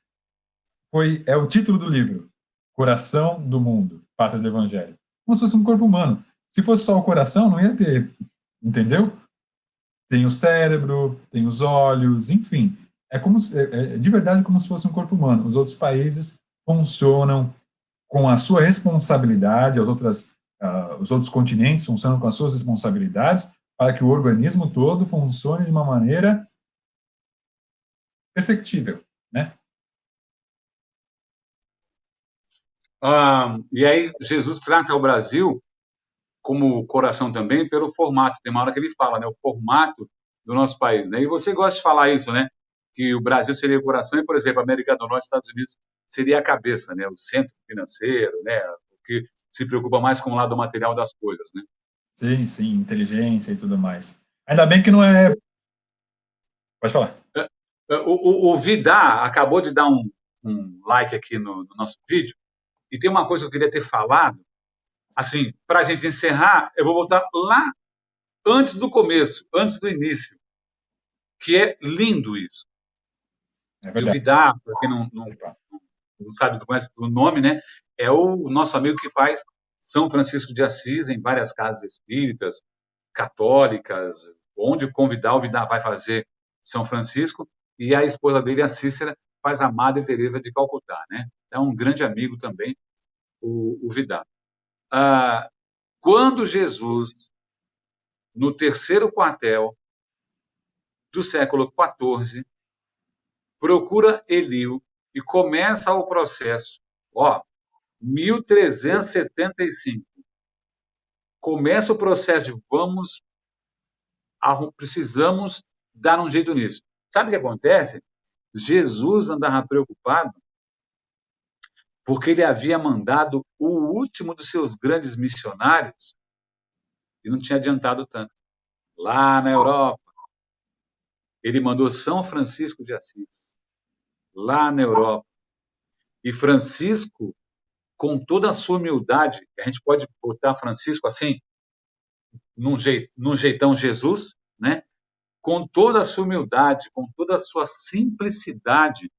é o título do livro, Coração do Mundo, Pátria do Evangelho. Como se fosse um corpo humano. Se fosse só o coração, não ia ter, entendeu? Tem o cérebro, tem os olhos, enfim. É de verdade como se fosse um corpo humano. Os outros países funcionam com a sua responsabilidade, os outros continentes funcionam com as suas responsabilidades para que o organismo todo funcione de uma maneira perfectível, né? E aí Jesus trata o Brasil como coração também pelo formato. Tem uma hora que ele fala, né? O formato do nosso país, né? E você gosta de falar isso, né? Que o Brasil seria o coração e, por exemplo, a América do Norte, Estados Unidos seria a cabeça, né? O centro financeiro, né? O que se preocupa mais com o lado material das coisas, né? Sim, sim, inteligência e tudo mais. Ainda bem que não é. Pode falar. O Vidar acabou de dar um like aqui no nosso vídeo, e tem uma coisa que eu queria ter falado, assim, para a gente encerrar, eu vou voltar lá antes do começo, antes do início, que é lindo isso. É E o verdade. Vidar, para quem não sabe, não conhece o nome, né? É o nosso amigo que faz São Francisco de Assis em várias casas espíritas, católicas, onde convidar, o Vidar vai fazer São Francisco, e a esposa dele, a Cícera, faz a Madre Teresa de Calcutá, né? É um grande amigo também, o Vidar. Ah, quando Jesus, no terceiro quartel do século XIV, procura Eliu e começa o processo, ó, 1375. Começa o processo de precisamos dar um jeito nisso. Sabe o que acontece? Jesus andava preocupado porque ele havia mandado o último dos seus grandes missionários e não tinha adiantado tanto. Lá na Europa, ele mandou São Francisco de Assis, lá na Europa. E Francisco, com toda a sua humildade, a gente pode botar Francisco assim, num jeitão Jesus, né? Com toda a sua humildade, com toda a sua simplicidade,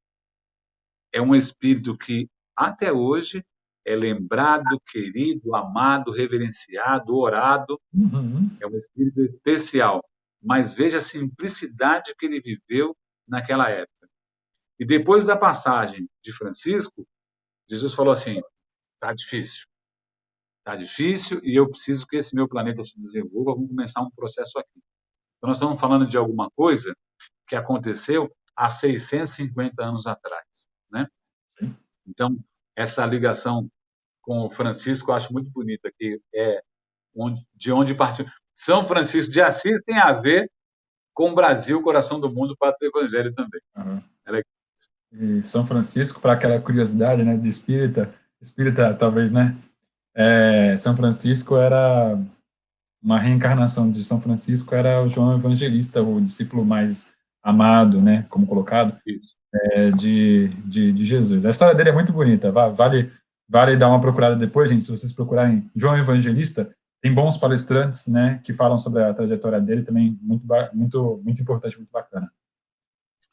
é um espírito que até hoje é lembrado, querido, amado, reverenciado, orado. Uhum. É um espírito especial. Mas veja a simplicidade que ele viveu naquela época. E depois da passagem de Francisco, Jesus falou assim: tá difícil e eu preciso que esse meu planeta se desenvolva. Vamos começar um processo aqui. Então, nós estamos falando de alguma coisa que aconteceu há 650 anos atrás, né? Sim. Então, essa ligação com o Francisco eu acho muito bonita, que é de onde partiu. São Francisco de Assis tem a ver com o Brasil, coração do mundo, para o Evangelho também. Uhum. É legal. E São Francisco, para aquela curiosidade, né, de espírita talvez, né? São Francisco era uma reencarnação de São Francisco, era o João Evangelista, o discípulo mais amado, né, como colocado, Isso. de Jesus. A história dele é muito bonita, vale dar uma procurada depois, gente, se vocês procurarem João Evangelista, tem bons palestrantes, né, que falam sobre a trajetória dele, também muito importante, muito bacana.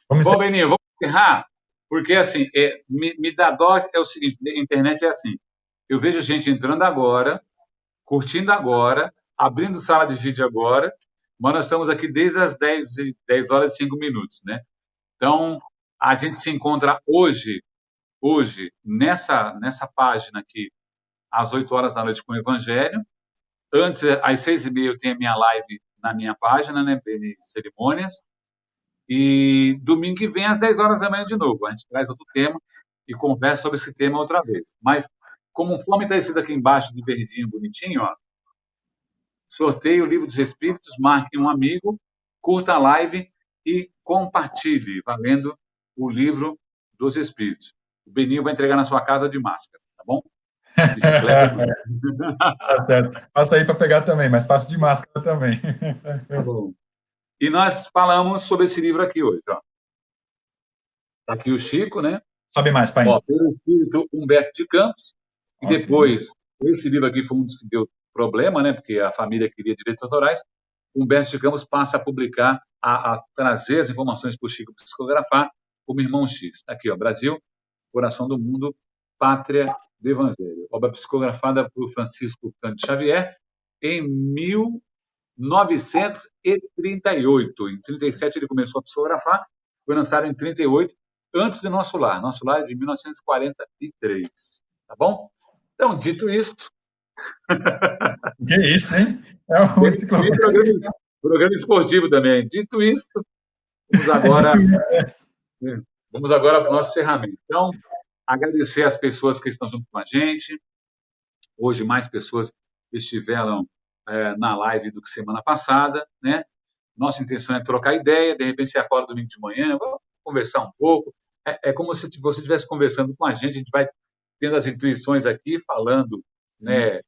Vamos Bom, encerrar. Beninho, vamos encerrar, porque assim, me dá dó, é o seguinte, a internet é assim, eu vejo gente entrando agora, curtindo agora, abrindo sala de vídeo agora, mas nós estamos aqui desde as 10 horas e 5 minutos, né? Então, a gente se encontra hoje nessa página aqui, às 8 horas da noite com o Evangelho. Antes, às 6h30, eu tenho a minha live na minha página, né, Beni Cerimônias. E domingo que vem, às 10 horas da manhã, de novo. A gente traz outro tema e conversa sobre esse tema outra vez. Mas, conforme está escrito aqui embaixo, de verdinho, bonitinho, ó, sorteio o Livro dos Espíritos, marque um amigo, curta a live e compartilhe, valendo o Livro dos Espíritos. O Beninho vai entregar na sua casa de máscara, tá bom? De bicicleta. Tá certo. Passa aí para pegar também, mas passo de máscara também. Tá bom. E nós falamos sobre esse livro aqui hoje, ó. Tá aqui o Chico, né? Sobe mais, pai. Ó, pelo espírito Humberto de Campos, e Ok. depois, esse livro aqui foi um dos que deu problema, né? Porque a família queria direitos autorais. Humberto de Campos passa a publicar, a trazer as informações para o Chico psicografar, como Irmão X. Aqui, ó, Brasil, Coração do Mundo, Pátria do Evangelho. Obra psicografada por Francisco Cândido Xavier em 1938. Em 37 ele começou a psicografar, foi lançado em 38, antes do Nosso Lar. Nosso Lar é de 1943. Tá bom? Então, dito isso, Que isso, hein? É um tem enciclopédia. programa esportivo também. Dito isso, vamos agora, Dito isso. vamos agora para o nosso encerramento. Então, agradecer as pessoas que estão junto com a gente. Hoje, mais pessoas estiveram na live do que semana passada, né? Nossa intenção é trocar ideia, de repente você acorda domingo de manhã, vamos conversar um pouco. É como se você estivesse conversando com a gente vai tendo as intuições aqui, falando, Sim. né,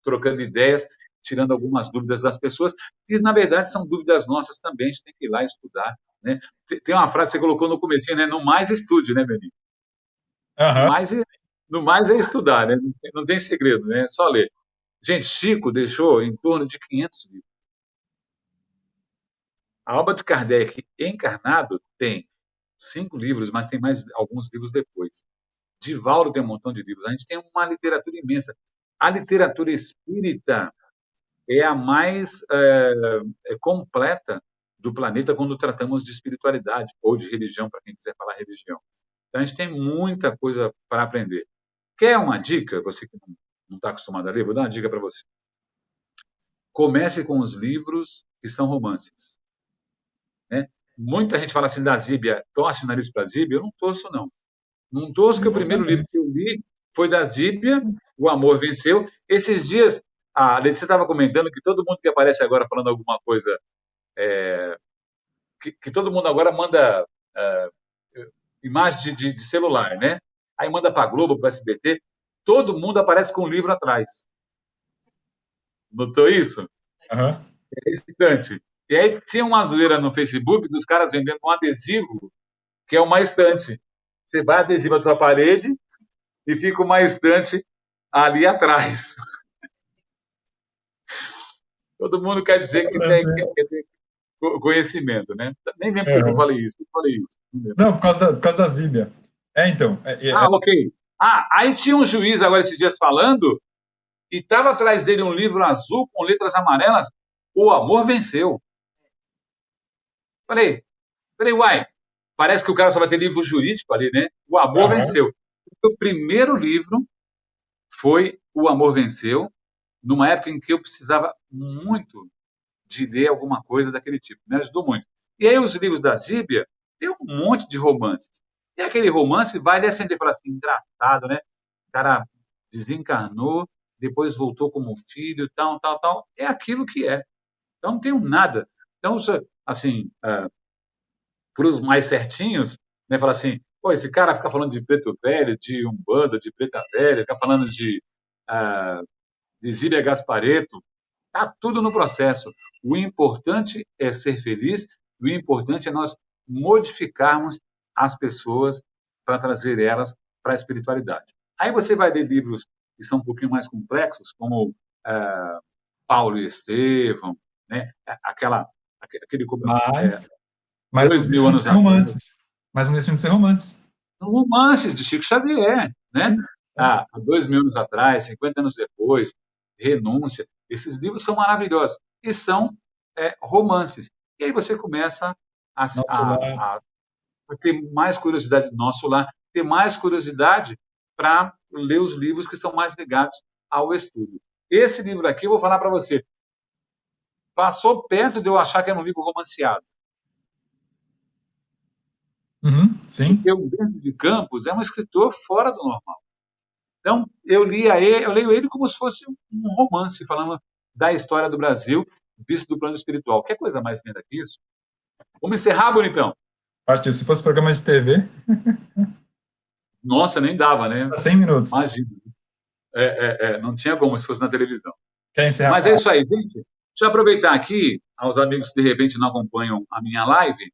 trocando ideias. tirando algumas dúvidas das pessoas, que na verdade são dúvidas nossas também, a gente tem que ir lá estudar, né? Tem uma frase que você colocou no comecinho, né? No mais estude, né, Beninho? No Aham. mais, no mais é estudar, né? Não tem segredo, né? É só ler. Gente, Chico deixou em torno de 500 livros. A obra de Kardec encarnado tem 5 livros, mas tem mais alguns livros depois. Divaldo tem um montão de livros. A gente tem uma literatura imensa. A literatura espírita é a mais completa do planeta quando tratamos de espiritualidade ou de religião, para quem quiser falar religião. Então, a gente tem muita coisa para aprender. Quer uma dica? Você que não está acostumado a ler, vou dar uma dica para você. Comece com os livros que são romances. Né? Muita gente fala assim da Zíbia, torce o nariz para a Zíbia. Eu não torço, não. Não torço, que o primeiro livro Exatamente. que eu li foi da Zíbia, O Amor Venceu. Esses dias, a Letícia estava comentando que todo mundo que aparece agora falando alguma coisa, que todo mundo agora manda imagem de celular, né? Aí manda para a Globo, para o SBT, todo mundo aparece com um livro atrás. Notou isso? Aham. É estante. E aí tinha uma zoeira no Facebook dos caras vendendo um adesivo, que é uma estante. Você vai adesiva a tua parede e fica uma estante ali atrás. Todo mundo quer dizer que tem conhecimento, né? Nem lembro porque eu Aham. falei isso. Eu falei isso. Não lembro. Não, por causa da Zíbia. É, então. Ah, ok. Ah, aí tinha um juiz agora esses dias falando e estava atrás dele um livro azul com letras amarelas. O amor venceu. Falei, uai, parece que o cara só vai ter livro jurídico ali, né? O amor Aham. venceu. O primeiro livro foi O Amor Venceu, numa época em que eu precisava muito de ler alguma coisa daquele tipo. Me ajudou muito. E aí os livros da Zíbia tem um monte de romances. E aquele romance vai lhe acender e falar assim, engraçado, né? O cara desencarnou, depois voltou como filho, tal, tal, tal. É aquilo que é. Então não tenho nada. Então, assim, para os mais certinhos, né, falar assim, pô, esse cara fica falando de preto velho, de umbanda, de preta velha, fica falando de Zíbia Gaspareto, tá tudo no processo. O importante é ser feliz, o importante é nós modificarmos as pessoas para trazer elas para a espiritualidade. Aí você vai ler livros que são um pouquinho mais complexos, como Paulo e Estevão, né? Aquele Mas, mas não 2000 deixam de anos ser atrás, romances. Mas não deixam de ser romances. são romances de Chico Xavier, né? Sim. É. Há 2000 anos atrás, 50 anos depois, Renúncia, esses livros são maravilhosos e são romances. E aí você começa a, Nosso a, lar. a, a ter mais curiosidade do nosso lar, ter mais curiosidade para ler os livros que são mais ligados ao estudo. Esse livro aqui, eu vou falar para você, passou perto de eu achar que era um livro romanceado. Uhum, sim. Porque o Bento de Campos é um escritor fora do normal. Então, eu leio ele como se fosse um romance, falando da história do Brasil, visto do plano espiritual. Quer coisa mais linda que isso? Vamos encerrar, bonitão? Partiu. Se fosse programa de TV, Nossa, nem dava, né? dá 100 minutos. Imagina. Não tinha como se fosse na televisão. Quer encerrar Mas com é a... isso aí, gente. Deixa eu aproveitar aqui, aos amigos que de repente não acompanham a minha live,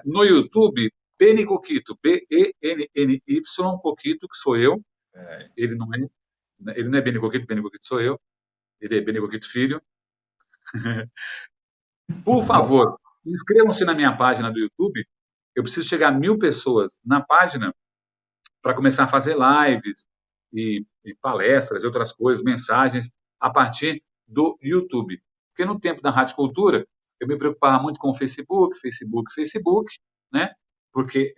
no YouTube, Beni Coquito, Benny, Coquito, que sou eu. Ele não é, ele não é Beni Coquito sou eu. Ele é Beni Coquito Filho. Por favor, inscrevam-se na minha página do YouTube. Eu preciso chegar a 1.000 pessoas na página para começar a fazer lives e palestras e outras coisas, mensagens a partir do YouTube. Porque no tempo da Rádio Cultura, eu me preocupava muito com o Facebook, né? Porque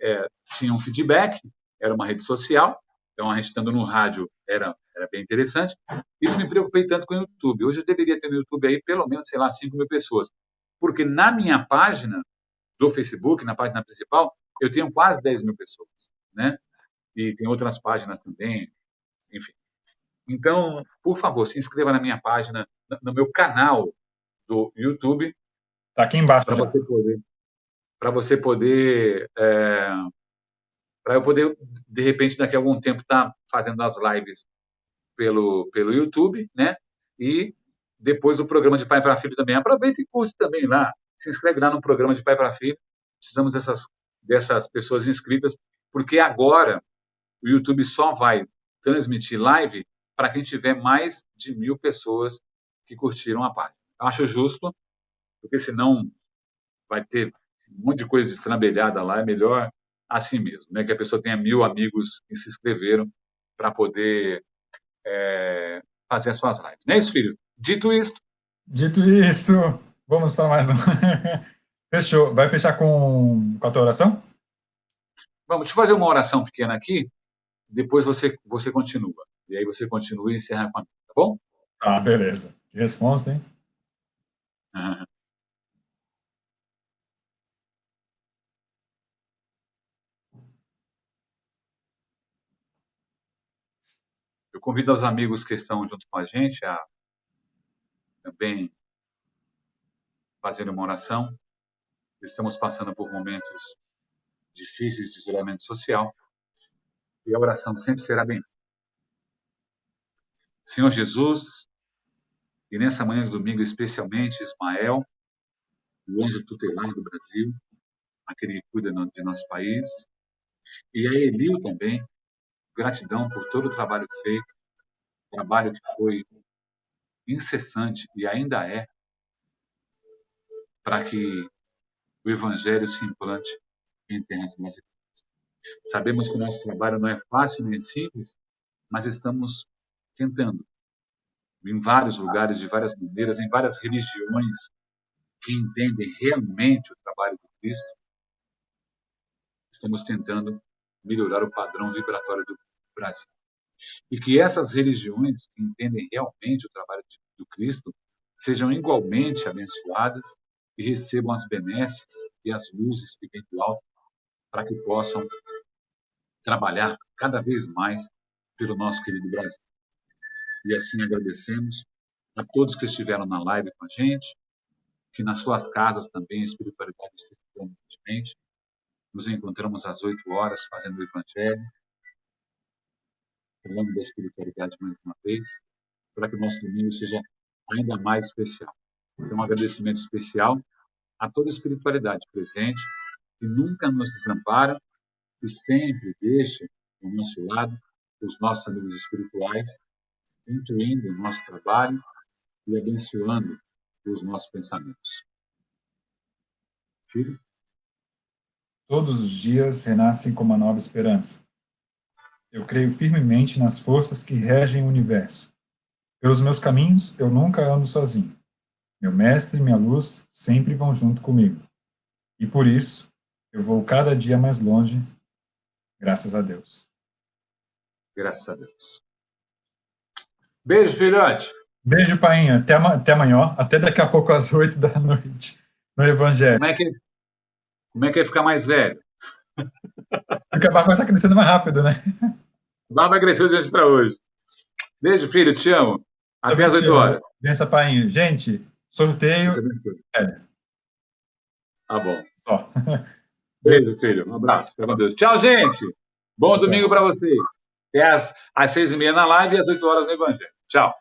tinha um feedback, era uma rede social, então a gente estando no rádio era bem interessante, e não me preocupei tanto com o YouTube. Hoje eu deveria ter no YouTube aí pelo menos, sei lá, 5.000 pessoas. Porque na minha página do Facebook, na página principal, eu tenho quase 10.000 pessoas, né? E tem outras páginas também, enfim. Então, por favor, se inscreva na minha página, no meu canal do YouTube, Tá aqui embaixo para já. você poder, para você poder, para eu poder, de repente, daqui a algum tempo, estar fazendo as lives pelo YouTube, né? E depois o programa de pai para filho também. Aproveita e curte também lá. Se inscreve lá no programa de pai para filho. Precisamos dessas pessoas inscritas, porque agora o YouTube só vai transmitir live para quem tiver mais de 1.000 pessoas que curtiram a página. Eu acho justo, porque senão vai ter um monte de coisa destrambelhada lá, é melhor assim mesmo, né? Que a pessoa tenha 1.000 amigos que se inscreveram para poder fazer as suas lives. Não é isso, filho? Dito isso, Dito isso, vamos para mais um. Fechou. Vai fechar com a tua oração? vamos, deixa eu fazer uma oração pequena aqui, depois você continua. E aí você continua e encerra com a minha, tá bom? Ah, beleza. Que resposta, hein? Eu convido os amigos que estão junto com a gente a também fazerem uma oração. Estamos passando por momentos difíceis de isolamento social e a oração sempre será bem. Senhor Jesus, e nessa manhã de domingo, especialmente Ismael, o anjo tutelar do Brasil, aquele que cuida de nosso país, e a Elil também, gratidão por todo o trabalho feito, trabalho que foi incessante e ainda é, para que o Evangelho se implante em terras brasileiras. Sabemos que o nosso trabalho não é fácil nem simples, mas estamos tentando, em vários lugares, de várias maneiras, em várias religiões que entendem realmente o trabalho do Cristo, estamos tentando melhorar o padrão vibratório do Brasil. E que essas religiões que entendem realmente o trabalho do Cristo sejam igualmente abençoadas e recebam as benesses e as luzes que vêm do alto para que possam trabalhar cada vez mais pelo nosso querido Brasil. E assim agradecemos a todos que estiveram na live com a gente, que nas suas casas também a espiritualidade esteja permanentemente. Nos encontramos às 8 horas fazendo o Evangelho, falando da espiritualidade mais uma vez, para que o nosso domingo seja ainda mais especial. Então, um agradecimento especial a toda a espiritualidade presente, que nunca nos desampara e sempre deixa ao nosso lado os nossos amigos espirituais, incluindo o nosso trabalho e abençoando os nossos pensamentos. Filho? Todos os dias renascem com uma nova esperança. Eu creio firmemente nas forças que regem o universo. Pelos meus caminhos, eu nunca ando sozinho. Meu mestre e minha luz sempre vão junto comigo. E por isso, eu vou cada dia mais longe, graças a Deus. Graças a Deus. Beijo, filhote. Beijo, painha. Até amanhã. Até daqui a pouco, às 8 da noite, no Evangelho. Como é que é ficar mais velho? Porque a barba vai estar crescendo mais rápido, né? Vai crescer de hoje para hoje. Beijo, filho. Te amo. Até às 8 horas. Benção, painho. Gente, sorteio. Tá bom. Só. Beijo, filho. Um abraço. Fica com Deus. Tchau, gente. Bom domingo para vocês. Até às 6h30 na live e às 8 horas no Evangelho. Tchau.